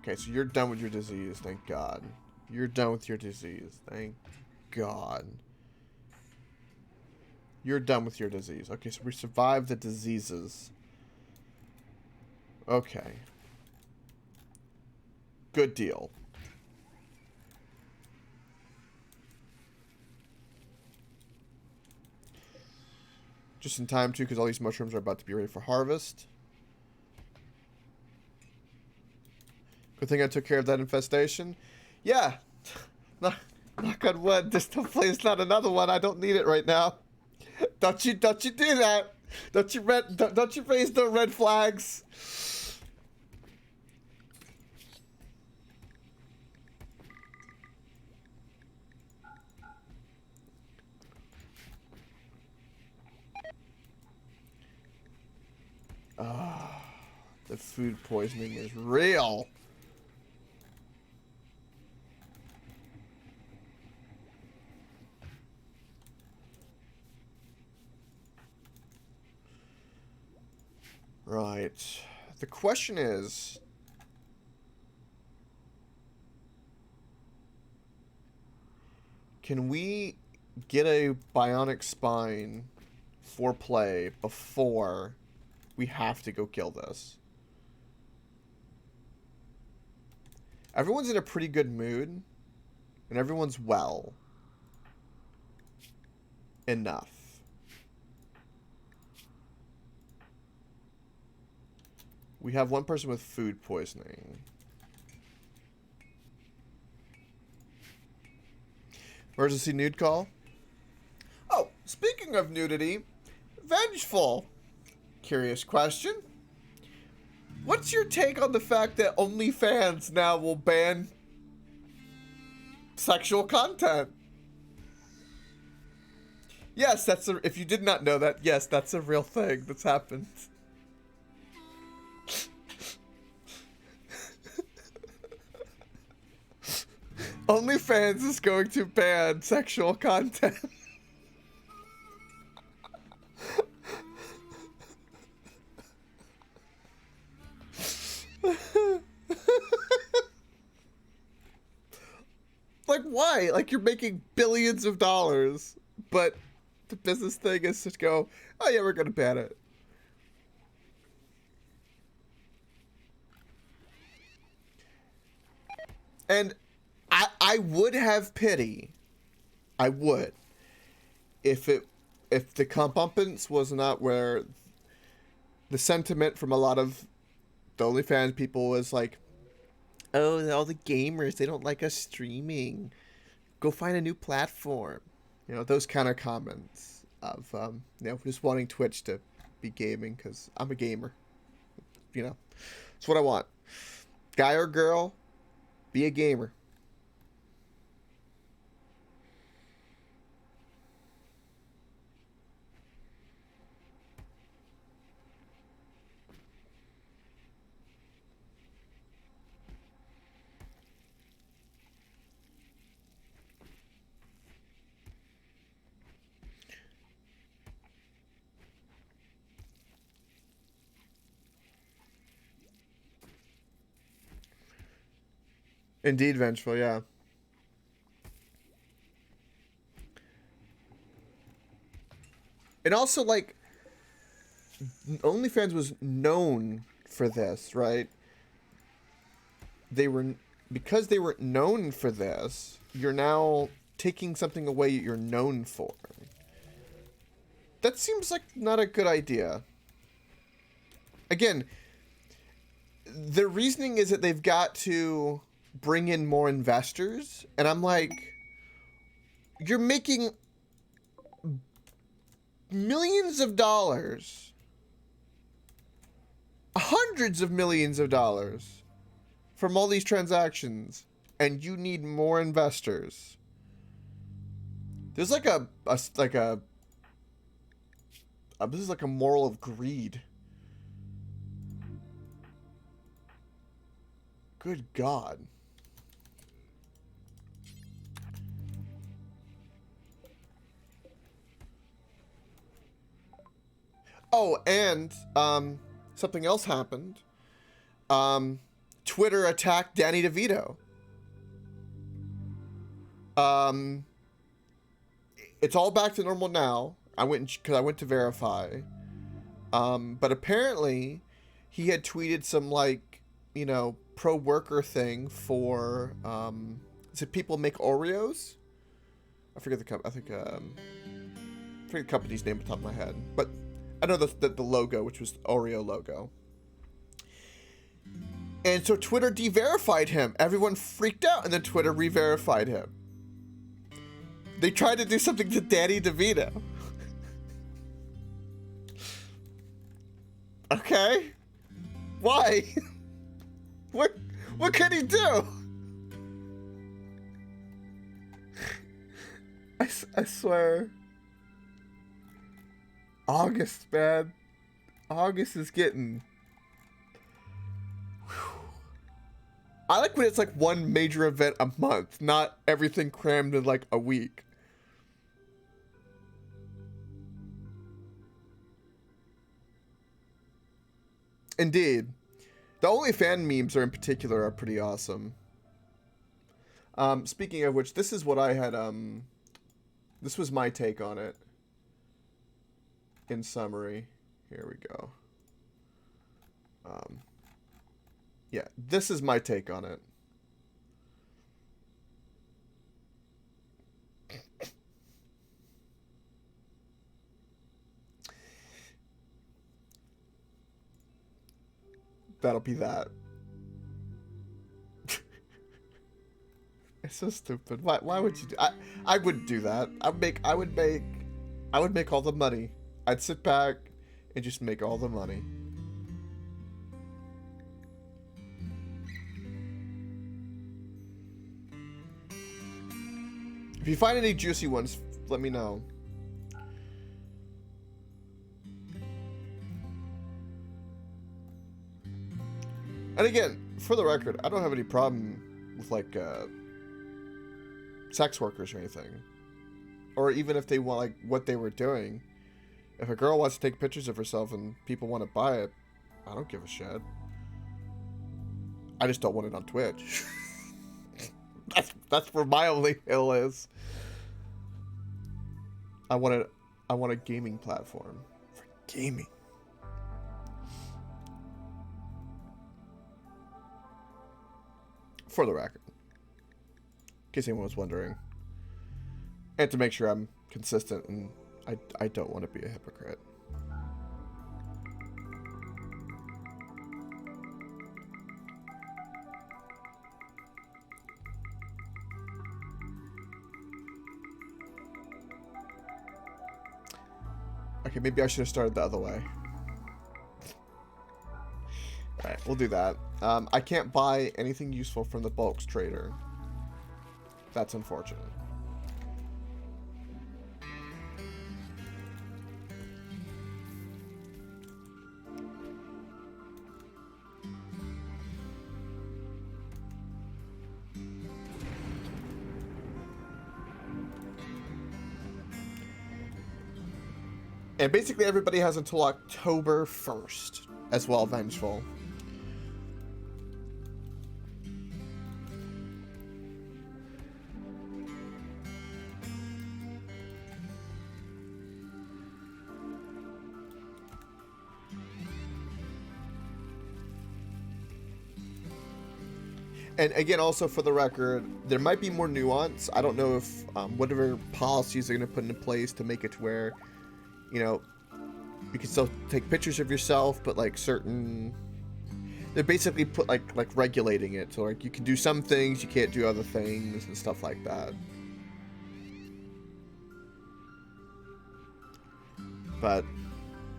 [SPEAKER 1] Okay, so you're done with your disease, thank God. You're done with your disease, thank God. You're done with your disease. Okay, so we survived the diseases. Okay. Good deal. Just in time, too, because all these mushrooms are about to be ready for harvest. Good thing I took care of that infestation. Yeah. Knock on wood. This hopefully is not another one. I don't need it right now. Don't you do that. Don't you raise the red flags. Ah, the food poisoning is real. Right. The question is, can we get a bionic spine for play before we have to go kill this? Everyone's in a pretty good mood, and everyone's well enough. We have one person with food poisoning. Emergency nude call. Oh, speaking of nudity, vengeful. Curious question. What's your take on the fact that OnlyFans now will ban sexual content? Yes, that's a, if you did not know that, yes, that's a real thing that's happened. OnlyFans is going to ban sexual content. Like, why? Like, you're making billions of dollars, but the business thing is to go, oh yeah, we're gonna ban it. And I would have pity. I would. If the comeuppance was not where the sentiment from a lot of the OnlyFans people was like, oh, all the gamers, they don't like us streaming. Go find a new platform. You know, those kind of comments of, you know, just wanting Twitch to be gaming because I'm a gamer. You know, it's what I want. Guy or girl, be a gamer. Indeed vengeful, yeah. And also, like, OnlyFans was known for this, right? Because they were known for this, you're now taking something away you're known for. That seems like not a good idea. Again, the reasoning is that they've got to bring in more investors, and I'm like, you're making millions of dollars, hundreds of millions of dollars from all these transactions, and you need more investors. There's like this is like a moral of greed. Good God. Oh, and something else happened. Twitter attacked Danny DeVito. It's all back to normal now. I went to verify. But apparently he had tweeted some, like, you know, pro-worker thing for is it People Make Oreos? I forget the I think I forget the company's name off the top of my head, but I know the logo, which was the Oreo logo. And so Twitter de-verified him. Everyone freaked out, and then Twitter re-verified him. They tried to do something to Danny DeVito. Okay. Why? What could he do? I swear. August, man. August is getting... I like when it's like one major event a month, not everything crammed in like a week. Indeed. The OnlyFans memes in particular are pretty awesome. Speaking of which, this is what I had, this was my take on it. In summary, here we go. Yeah, this is my take on it. That'll be that. It's so stupid. Why would you do? I wouldn't do that. I would make all the money. I'd sit back and just make all the money. If you find any juicy ones, let me know. And again, for the record, I don't have any problem with, like, sex workers or anything. Or even if they want, like, what they were doing. If a girl wants to take pictures of herself and people want to buy it, I don't give a shit. I just don't want it on Twitch. That's where my only hill is. I want a gaming platform for gaming. For the record, in case anyone was wondering, and to make sure I'm consistent, and I don't want to be a hypocrite. Okay, maybe I should have started the other way. Alright, we'll do that. I can't buy anything useful from the bulks trader. That's unfortunate. And basically everybody has until October 1st as well, Vengeful. And again, also for the record, there might be more nuance. I don't know if whatever policies they're going to put into place to make it to where, you know, you can still take pictures of yourself, but like certain, they basically put like regulating it. So like you can do some things, you can't do other things and stuff like that. But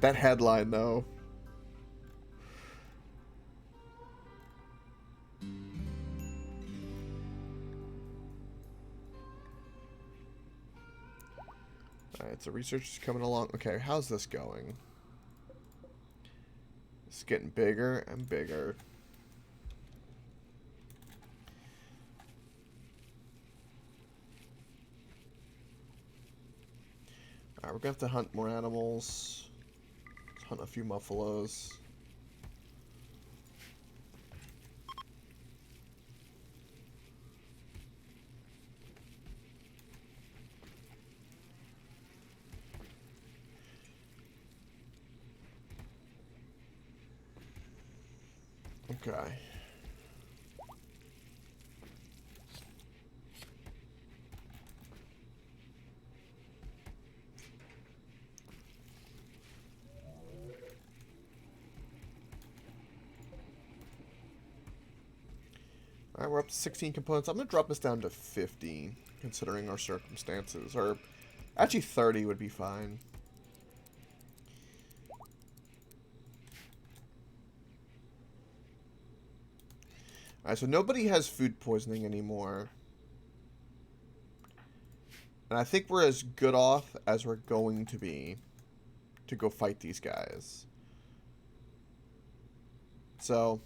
[SPEAKER 1] that headline though. Alright, so research is coming along. Okay, how's this going? It's getting bigger and bigger. Alright, we're gonna have to hunt more animals. Let's hunt a few buffaloes. Okay. Alright, we're up to 16 components. I'm going to drop this down to 50, considering our circumstances. Or, actually 30 would be fine. Alright, so nobody has food poisoning anymore. And I think we're as good off as we're going to be to go fight these guys. So,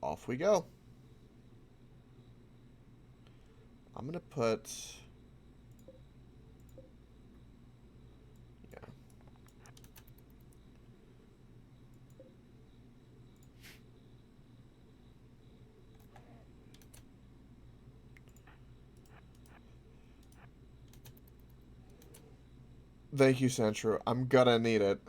[SPEAKER 1] off we go. I'm going to put... yeah. Thank you, Centro. I'm gonna need it.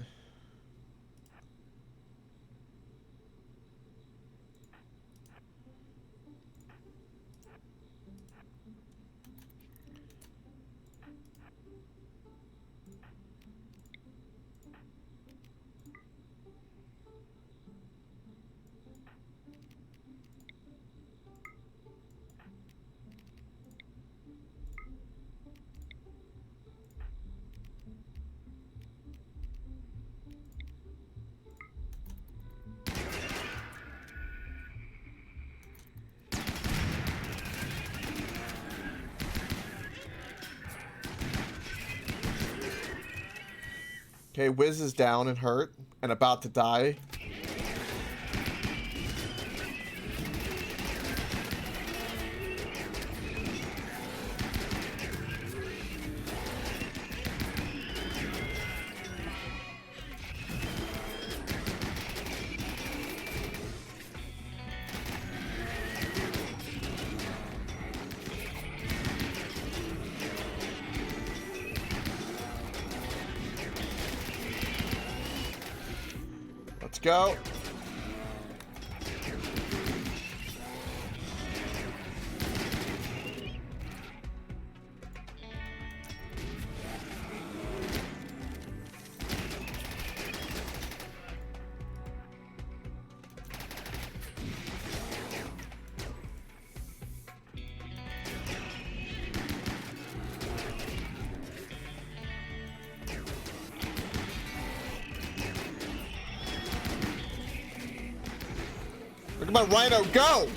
[SPEAKER 1] Okay, Wiz is down and hurt and about to die. Let's go. Look at my rhino go!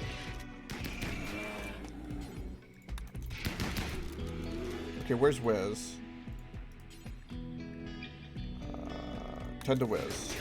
[SPEAKER 1] Okay, where's Wiz? Tend to Wiz.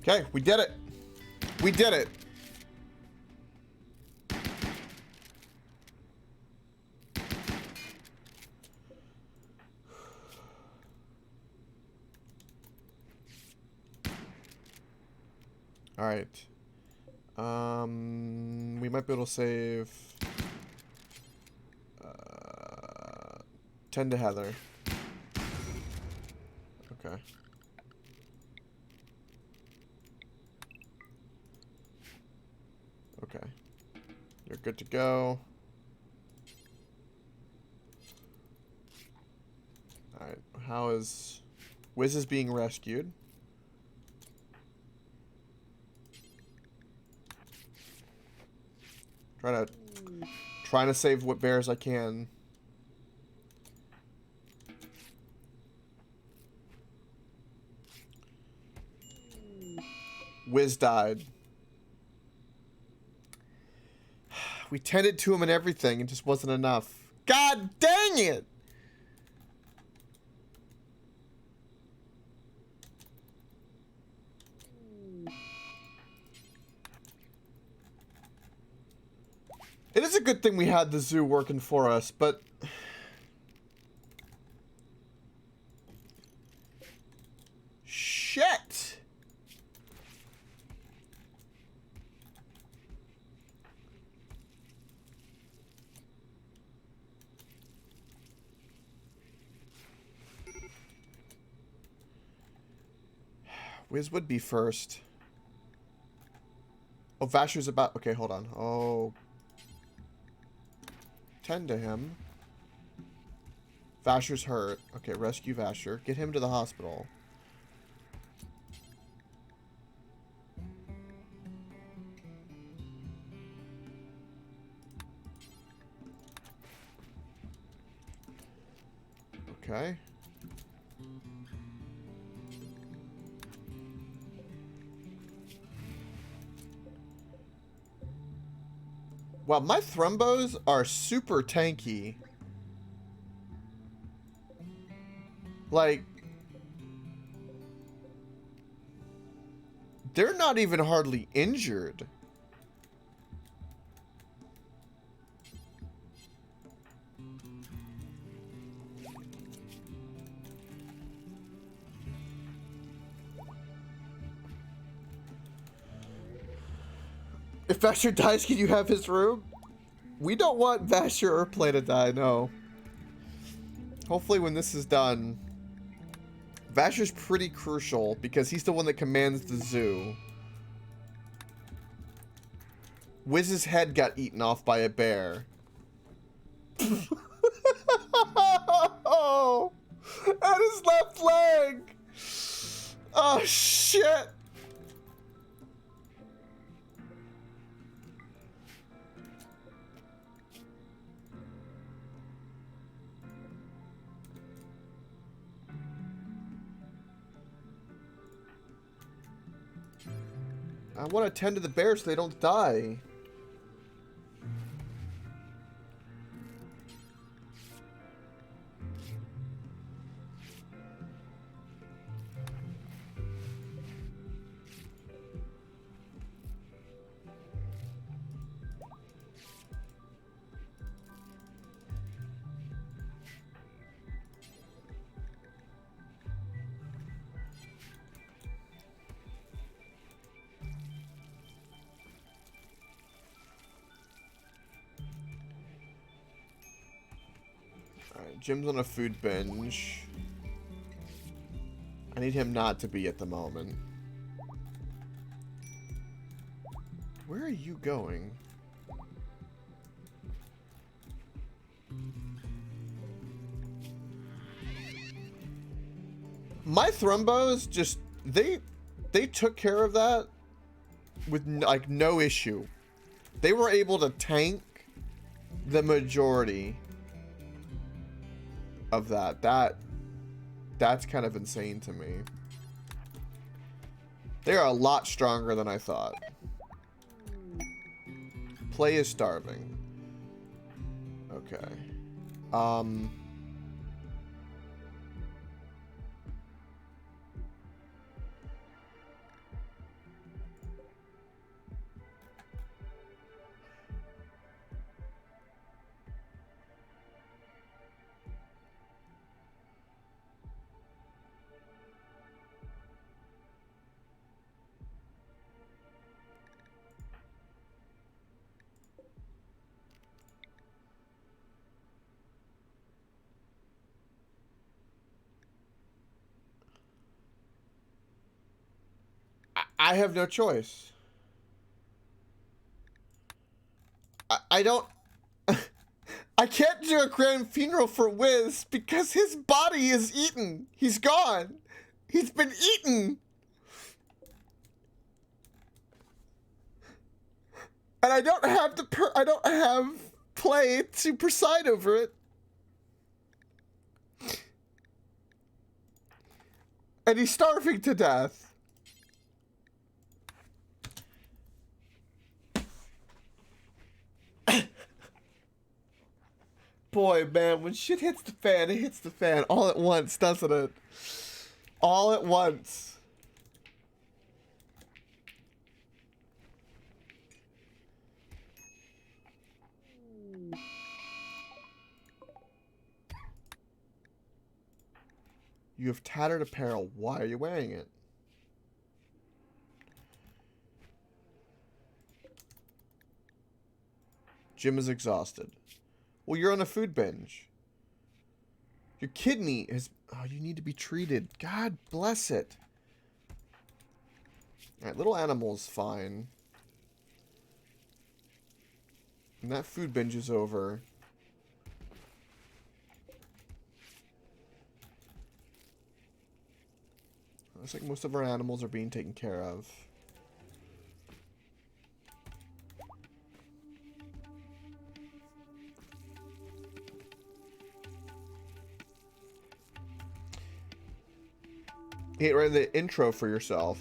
[SPEAKER 1] Okay, we did it. We did it. All right. We might be able to save 10 to Heather. Okay. Okay. You're good to go. Alright. How is... Wiz is being rescued. Trying to save what bears I can. Wiz died. We tended to him and everything. It just wasn't enough. God dang it! It is a good thing we had the zoo working for us, but... Shit! Wiz would be first. Oh, Vasher's about... Okay, hold on. Oh... Tend to him. Vasher's hurt. Okay, rescue Vasher. Get him to the hospital. Okay. Wow, my thrombos are super tanky. Like, they're not even hardly injured. If Vasher dies, can you have his room? We don't want Vasher or Play to die, no. Hopefully when this is done... Vasher's pretty crucial, because he's the one that commands the zoo. Wiz's head got eaten off by a bear. Oh! And his left leg! Oh, shit! I want to tend to the bears so they don't die. Alright, Jim's on a food binge. I need him not to be at the moment. Where are you going? My thrombos just... They took care of that with, like, no issue. They were able to tank the majority of that. That's kind of insane to me. They are a lot stronger than I thought. Play is starving. Okay. I have no choice. I don't... I can't do a grand funeral for Wiz because his body is eaten. He's gone. He's been eaten. And I don't have I don't have play to preside over it. And he's starving to death. Boy, man, when shit hits the fan, it hits the fan all at once, doesn't it? All at once. You have tattered apparel. Why are you wearing it? Jim is exhausted. Well, you're on a food binge. Your kidney is... Oh, you need to be treated. God bless it. Alright, little animal's fine. And that food binge is over. Looks like most of our animals are being taken care of. You can't write the intro for yourself.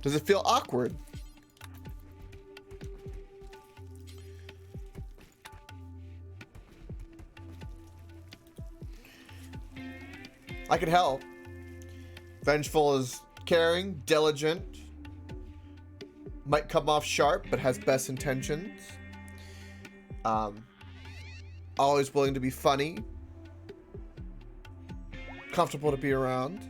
[SPEAKER 1] Does it feel awkward? I could help. Vengeful is caring, diligent, might come off sharp, but has best intentions. Always willing to be funny. Comfortable to be around.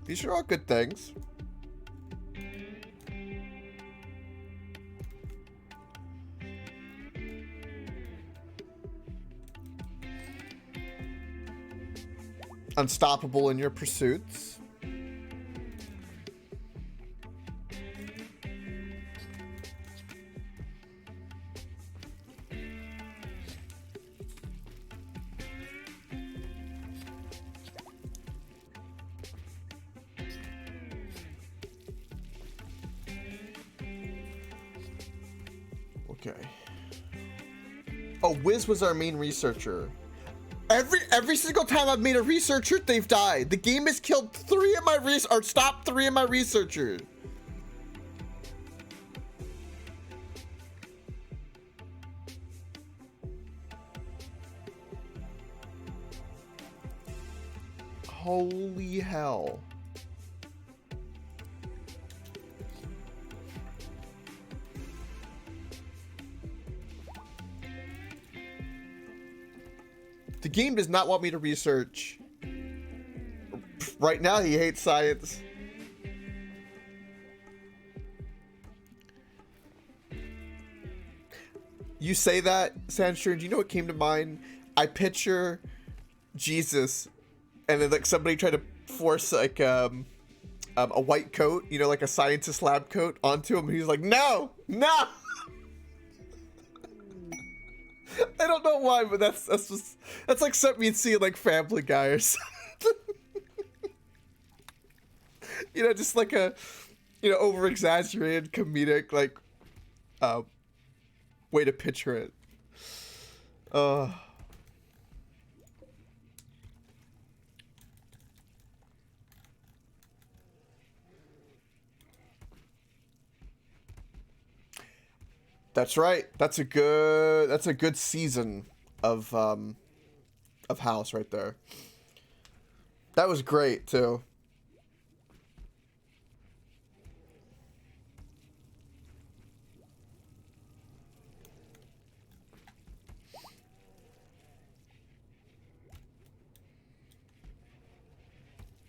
[SPEAKER 1] These are all good things. Unstoppable in your pursuits. Okay. Oh, Wiz was our main researcher. Every single time I've made a researcher, they've died. The game has killed 3 of my stopped 3 of my researchers. Holy hell. The game does not want me to research. Right now, he hates science. You say that, Sandstrom, do you know what came to mind? I picture Jesus, and then like somebody tried to force like a white coat, you know, like a scientist lab coat onto him, and he's like, no, no. I don't know why, but that's like something you'd see in like Family Guy or something. You know, just like a, you know, over exaggerated comedic like way to picture it. That's right. That's a good season of House right there. That was great too.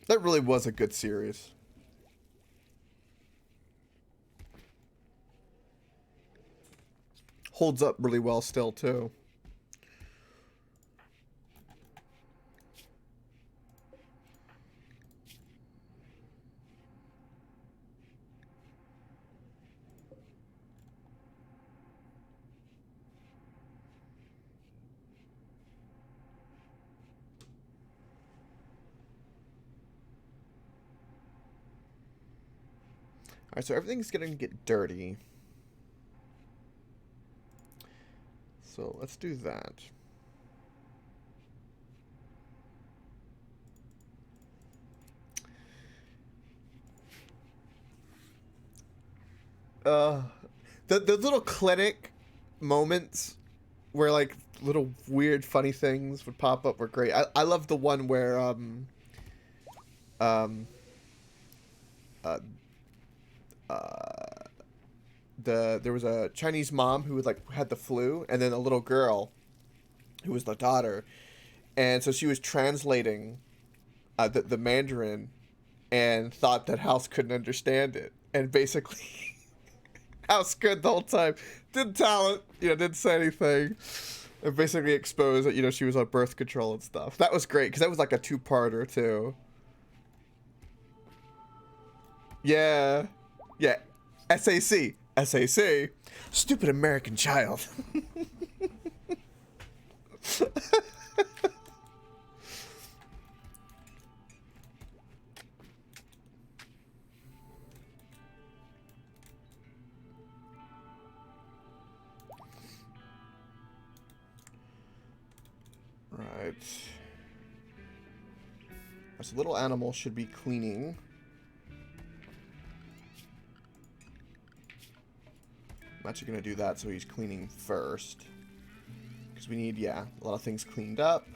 [SPEAKER 1] That really was a good series. Holds up really well still too. Alright, so everything's gonna get dirty. So let's do that. The little clinic moments where like little weird funny things would pop up were great. I love the one where um uh, there was a Chinese mom who like had the flu, and then a little girl who was the daughter, and so she was translating the Mandarin and thought that House couldn't understand it, and basically House could the whole time, didn't tell it, didn't say anything, and basically exposed that she was on birth control and stuff. That was great because that was like a two-parter too. Yeah, yeah, SAC. SAC. Stupid American child. Right. This little animal should be cleaning. I'm actually going to do that so he's cleaning first. Because we need, a lot of things cleaned up.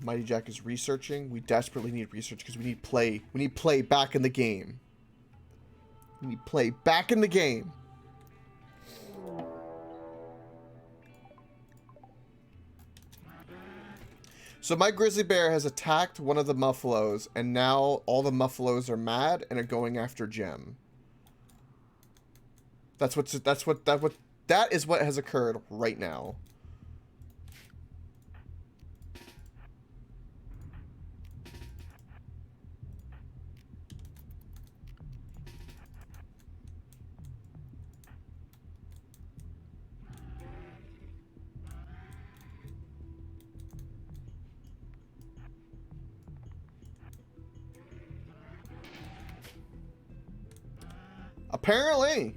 [SPEAKER 1] Mighty Jack is researching. We desperately need research because we need play. We need play back in the game. We need play back in the game. So my grizzly bear has attacked one of the muffalos, and now all the muffalos are mad and are going after Gem. That is what has occurred right now. Apparently.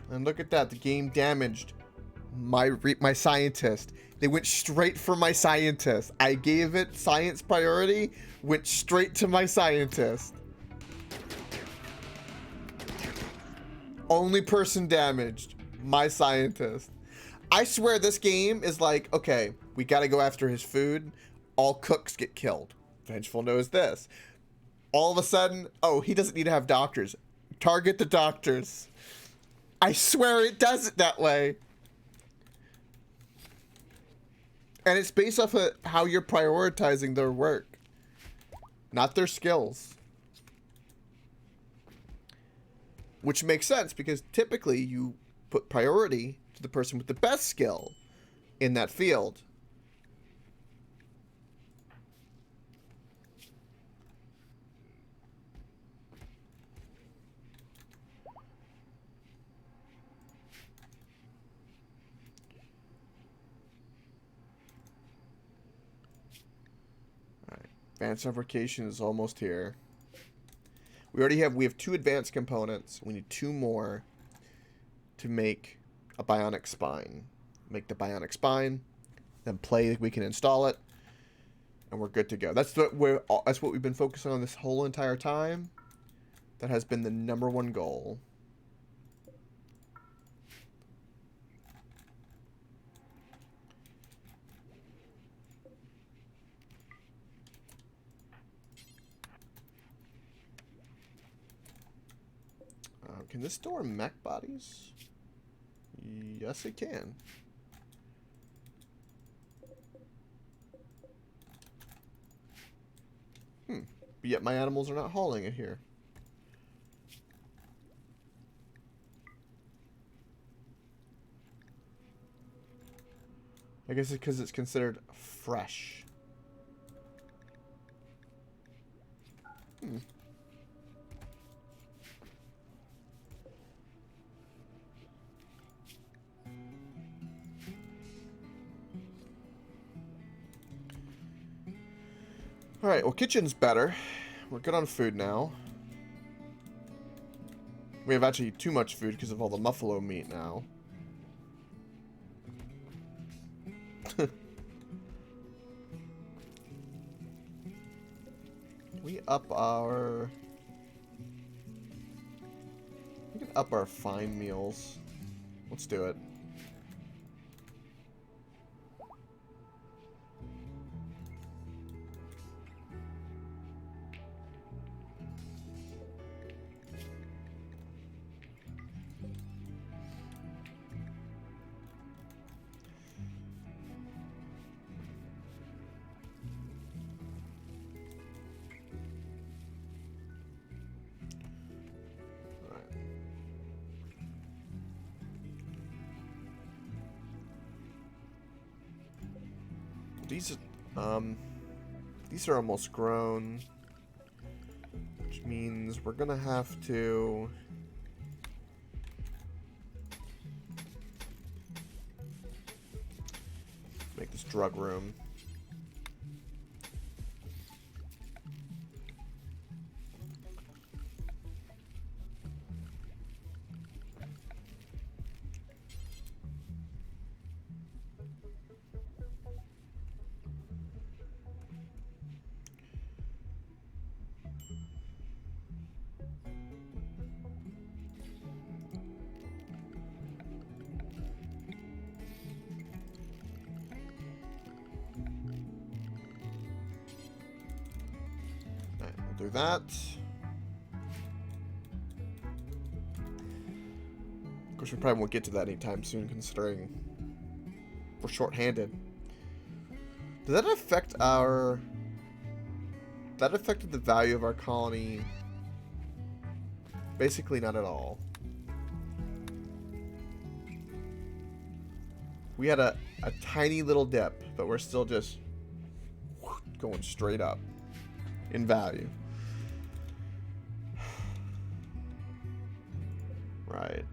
[SPEAKER 1] And look at that, the game damaged my scientist. They went straight for my scientist. I gave it science priority, went straight to my scientist. Only person damaged, my scientist. I swear this game is like, okay, we gotta go after his food. All cooks get killed. Vengeful knows this. All of a sudden, oh, he doesn't need to have doctors. Target the doctors. I swear it does it that way. And it's based off of how you're prioritizing their work, not their skills. Which makes sense because typically you put priority to the person with the best skill in that field. Advanced fabrication is almost here. We have 2 advanced components. We need 2 more to make a bionic spine. Make the bionic spine, then we can install it, and we're good to go. That's what we've been focusing on this whole entire time. That has been the #1 goal. Can this store mech bodies? Yes, it can. But yet my animals are not hauling it here. I guess it's because it's considered fresh. Alright, well, kitchen's better. We're good on food now. We have actually too much food because of all the buffalo meat now. We up our... We can up our fine meals. Let's do it. These are almost grown, which means we're gonna have to make this drug room. Do that. Of course, we probably won't get to that anytime soon, considering we're short-handed. Did that affect our... That affected the value of our colony? Basically not at all. We had a tiny little dip, but we're still just going straight up in value. Right.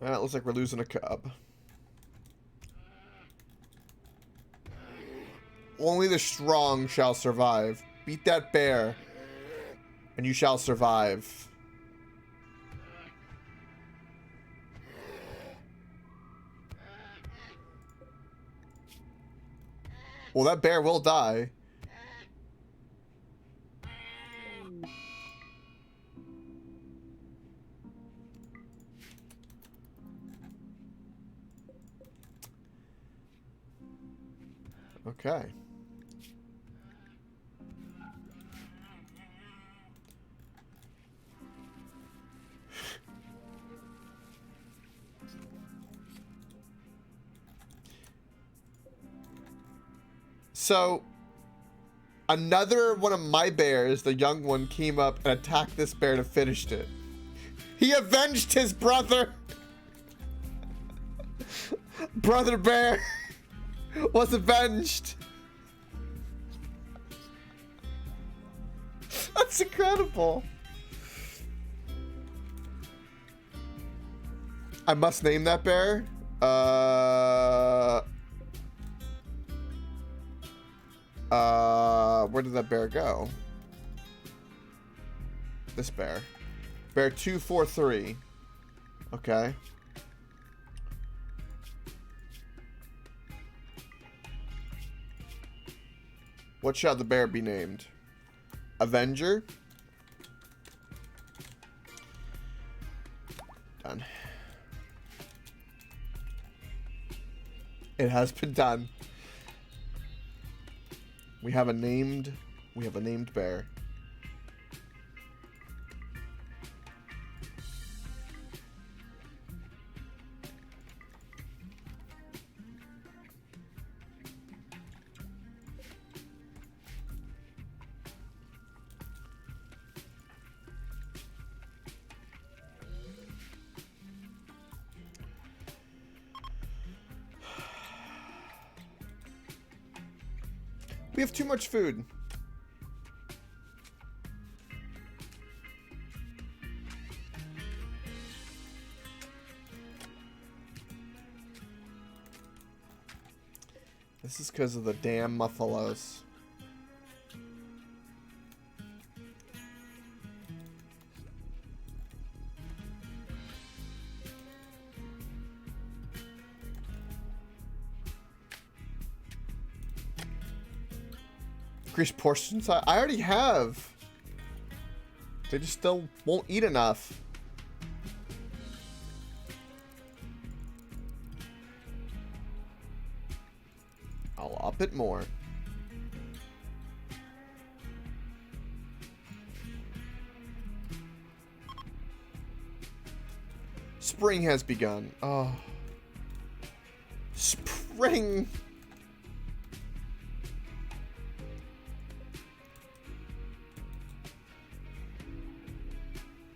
[SPEAKER 1] It looks like we're losing a cub. Only the strong shall survive. Beat that bear, and you shall survive. Well, that bear will die. Okay. So, another one of my bears, the young one, came up and attacked this bear to finish it. He avenged his brother! Brother bear was avenged! That's incredible! I must name that bear? Where did that bear go? This bear. Bear 243. Okay. What shall the bear be named? Avenger? Done. It has been done. We have a named bear. We have too much food. This is because of the damn muffalos. Increase portion size. I already have. They just still won't eat enough. I'll up it more. Spring has begun. Oh. Spring.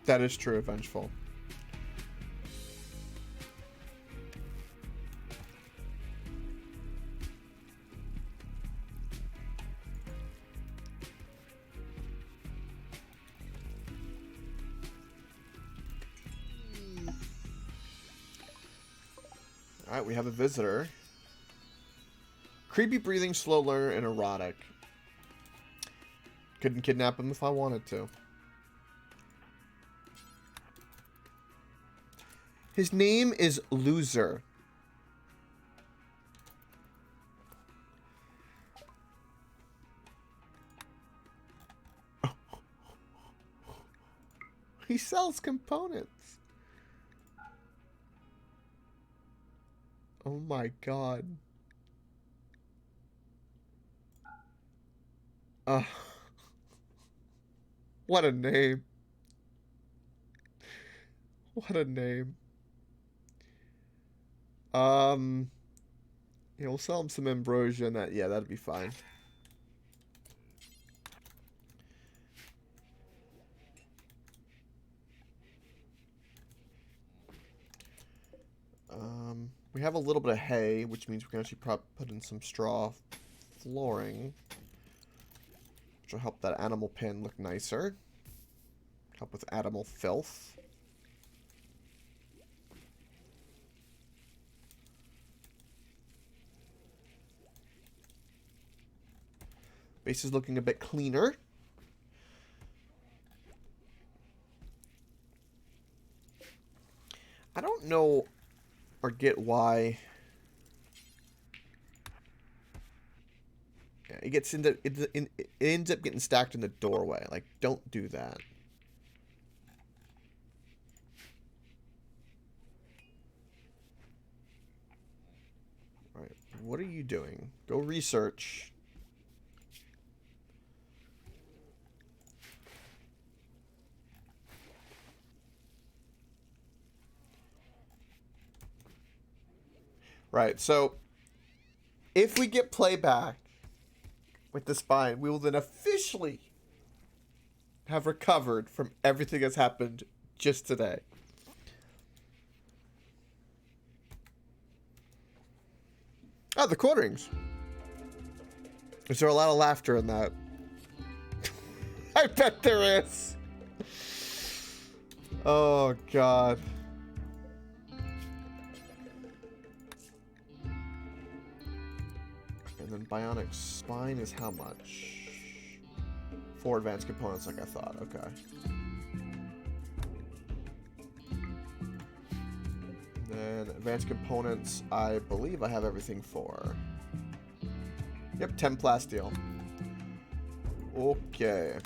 [SPEAKER 1] That is true, Vengeful. Alright, we have a visitor. Creepy breathing, slow learner, and erotic. Couldn't kidnap him if I wanted to. His name is Loser. He sells components. Oh my god. What a name. What a name. Yeah, we'll sell him some ambrosia and that, yeah, that'd be fine. We have a little bit of hay, which means we can actually put in some straw flooring, which will help that animal pen look nicer. Help with animal filth. Base is looking a bit cleaner. I don't know or get why it gets into it ends up getting stacked in the doorway. Like, don't do that. All right, what are you doing? Go research. Right, so if we get playback with the spine, we will then officially have recovered from everything that's happened just today. Oh, the quarterings. Is there a lot of laughter in that? I bet there is. Oh, God. And then bionic spine is how much? 4 advanced components like I thought. Okay. And then advanced components, I believe I have everything for. Yep, 10 plasteel. Okay.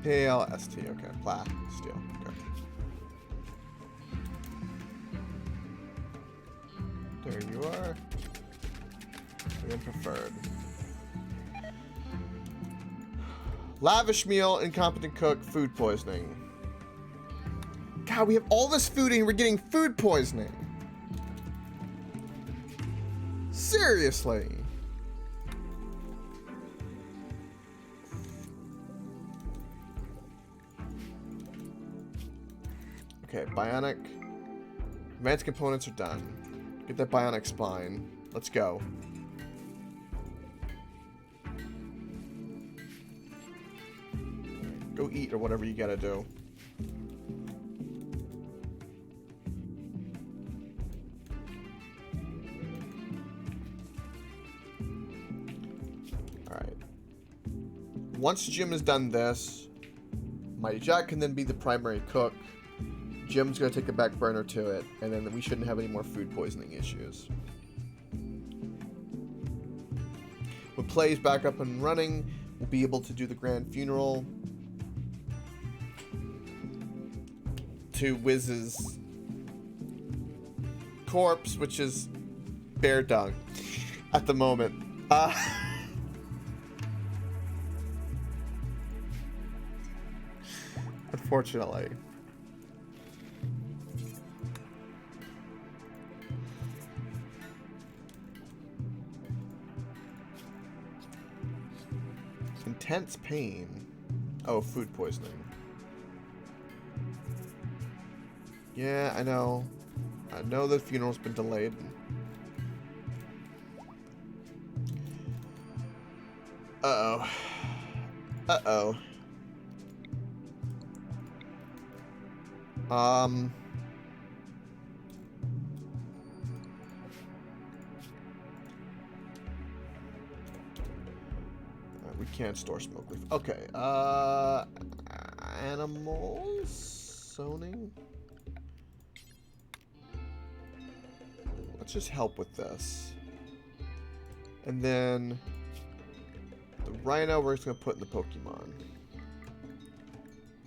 [SPEAKER 1] PLST, okay. Pla, steel, okay. There you are. And then preferred. Lavish meal, incompetent cook, food poisoning. God, we have all this food and we're getting food poisoning. Seriously. Okay, bionic. Advanced components are done. Get that bionic spine. Let's go. Go eat or whatever you gotta do. Alright. Once Jim has done this, Mighty Jack can then be the primary cook. Jim's gonna take a back burner to it, and then we shouldn't have any more food poisoning issues. When Play's back up and running, we'll be able to do the grand funeral to Wiz's corpse, which is bear dung at the moment. Unfortunately. Intense pain. Oh, food poisoning. Yeah, I know. I know the funeral's been delayed. Uh-oh. Uh-oh. We can't store smoke. Okay, animals? Zoning? Let's just help with this. And then the rhino we're just going to put in the Pokemon.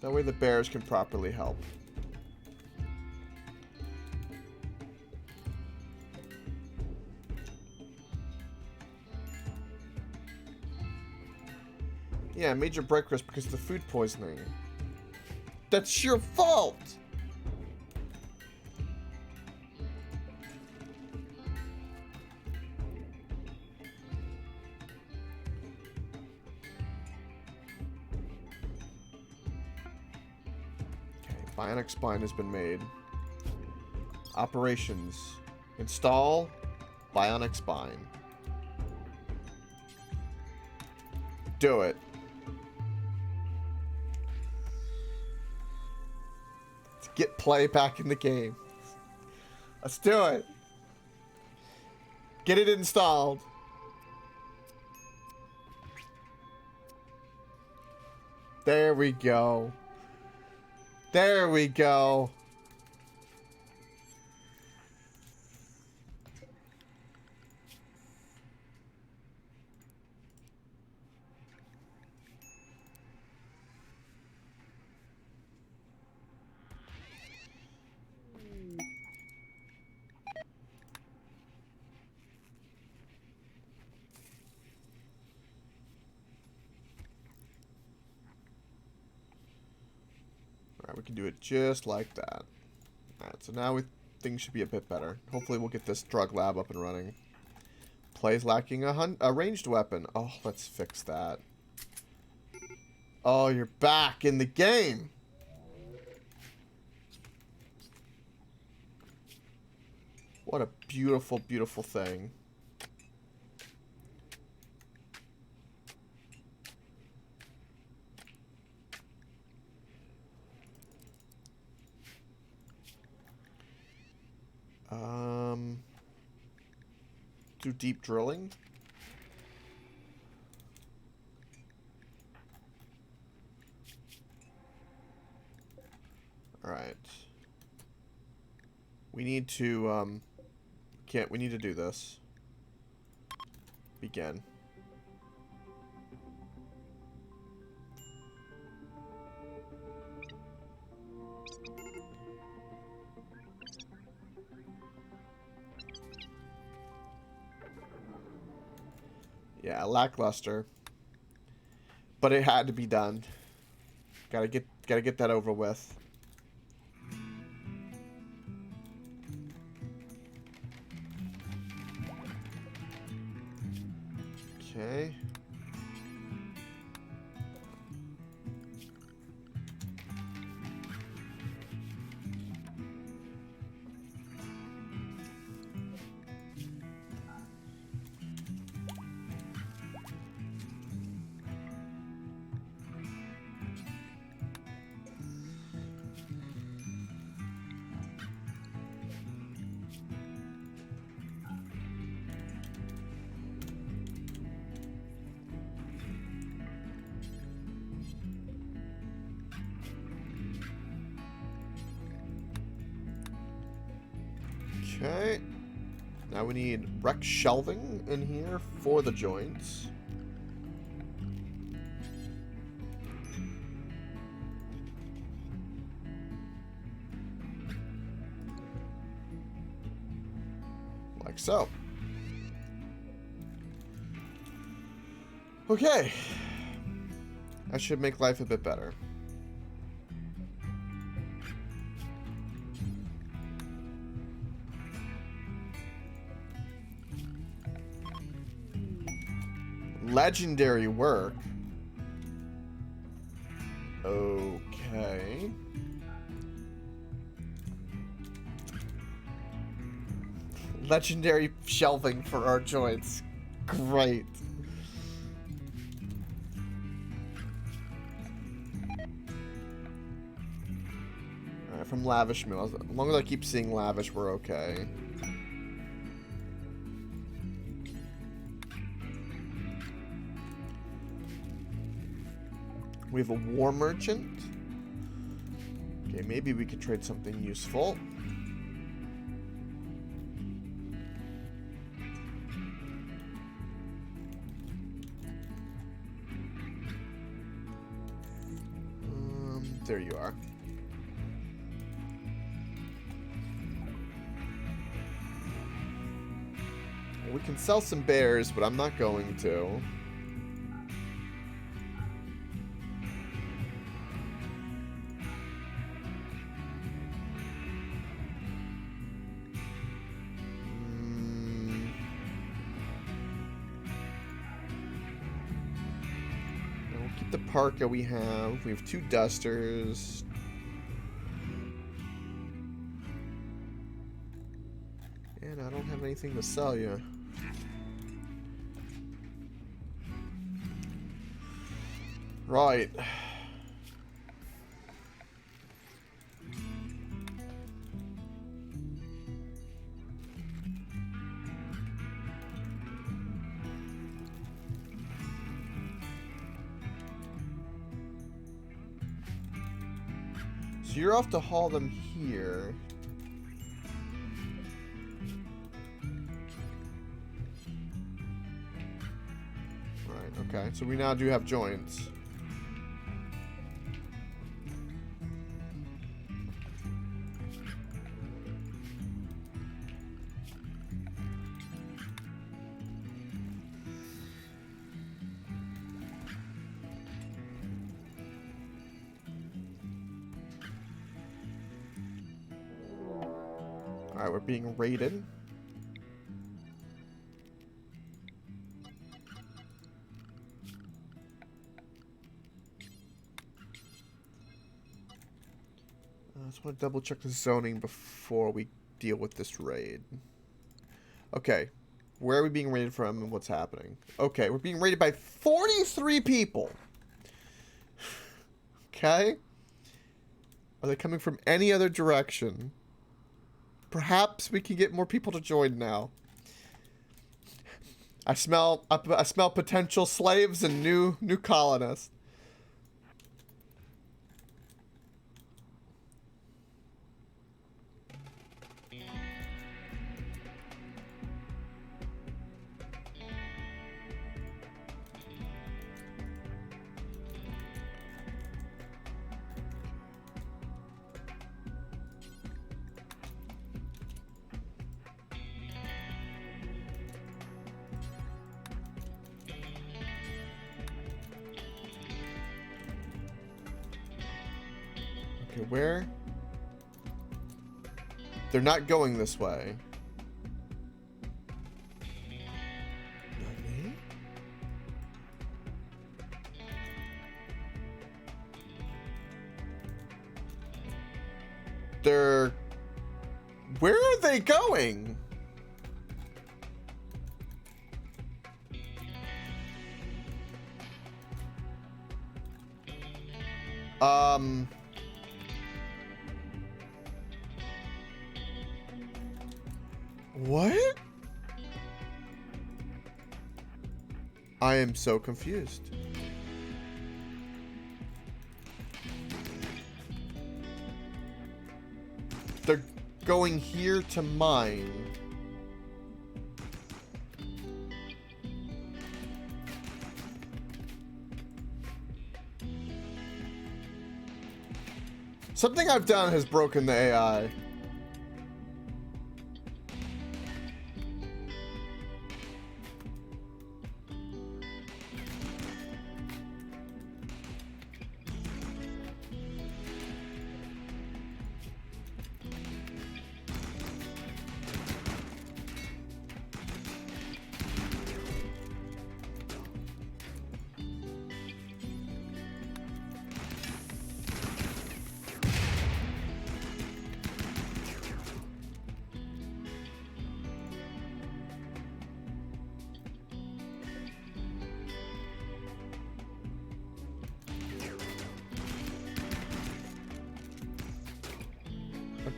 [SPEAKER 1] That way the bears can properly help. Yeah, major breakfast because of the food poisoning. That's your fault! Okay, bionic spine has been made. Operations. Install bionic spine. Do it. Get Play back in the game. Let's do it. Get it installed. There we go. There we go. Alright, we can do it just like that. Alright, so now things should be a bit better. Hopefully we'll get this drug lab up and running. Play's lacking a ranged weapon. Oh, let's fix that. Oh, you're back in the game! What a beautiful, beautiful thing. Do deep drilling. All right. We need to, we need to do this. Begin. Yeah, lackluster. But it had to be done. Gotta get that over with. Okay. Okay. Now we need rec shelving in here for the joints. Like so. Okay. That should make life a bit better. Legendary work. Okay. Legendary shelving for our joints. Great. Alright, from Lavish Mill. As long as I keep seeing Lavish, we're okay. We have a war merchant. Okay, maybe we could trade something useful. There you are. We can sell some bears, but I'm not going to. The parka we have. We have 2 dusters. And I don't have anything to sell you. Right. So you're off to haul them here. Right, okay. So we now do have joints. Alright, we're being raided. I just want to double check the zoning before we deal with this raid. Okay, where are we being raided from and what's happening? Okay, we're being raided by 43 people. Okay? Are they coming from any other direction? Perhaps we can get more people to join now. I smell potential slaves and new colonists. Okay, where? They're not going this way. Nani? They're... Where are they going? What? I am so confused. They're going here to mine. Something I've done has broken the AI.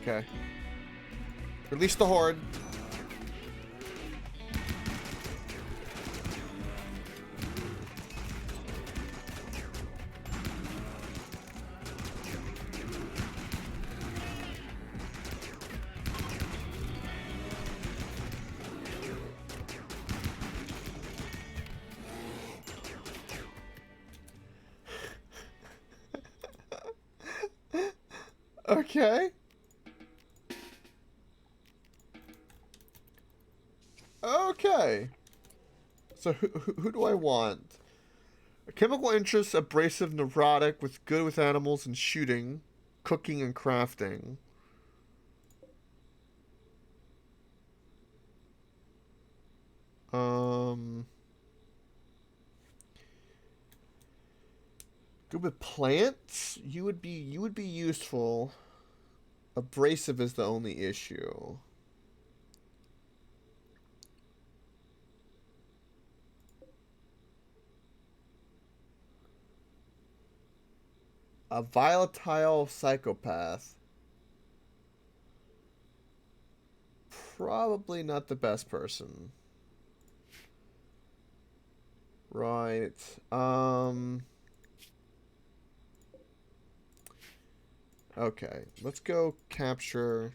[SPEAKER 1] Okay. Release the horde. Okay. Okay. So who do I want? A chemical interest, abrasive, neurotic, with good with animals and shooting, cooking and crafting. Good with plants? You would be useful. Abrasive is the only issue. A volatile psychopath. Probably not the best person. Right. Okay, let's go capture.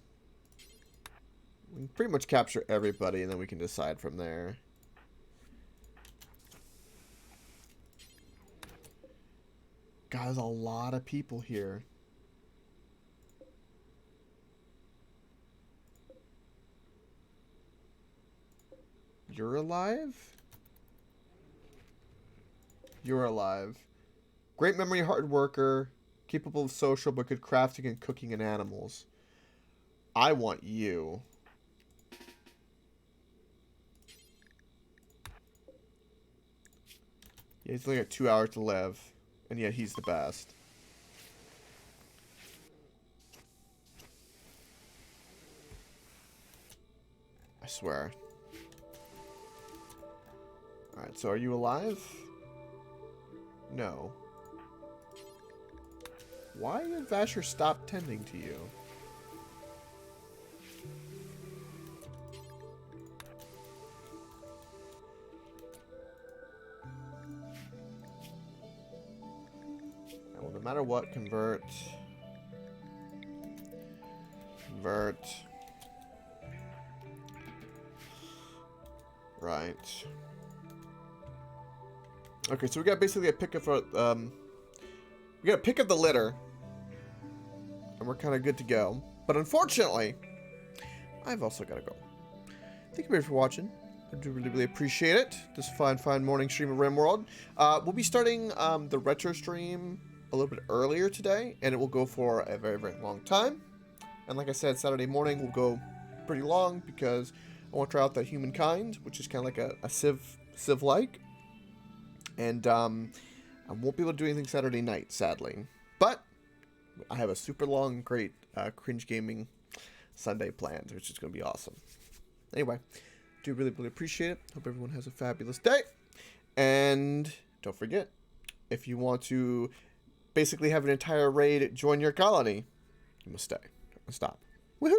[SPEAKER 1] We can pretty much capture everybody, and then we can decide from there. God, there's a lot of people here. You're alive? You're alive. Great memory, hard worker, capable of social, but good crafting and cooking and animals. I want you. Yeah, he's only got 2 hours to live, and yet he's the best. I swear. Alright, so are you alive? No. Why did Vasher stop tending to you? Well, no matter what, convert. Convert. Right. Okay, so we got basically a pick of we got a pick of the litter, and we're kind of good to go. But unfortunately, I've also got to go. Thank you very much for watching. I do really appreciate it. This fine morning stream of RimWorld. We'll be starting the retro stream a little bit earlier today, and it will go for a very, very long time. And like I said, Saturday morning will go pretty long because I want to try out the Humankind, which is kind of like a Civ-like. And I won't be able to do anything Saturday night, sadly. But I have a super long, great cringe gaming Sunday planned, which is going to be awesome. Anyway, do really, really appreciate it. Hope everyone has a fabulous day. And don't forget, if you want to basically have an entire raid join your colony, you must stay. Stop. Woohoo!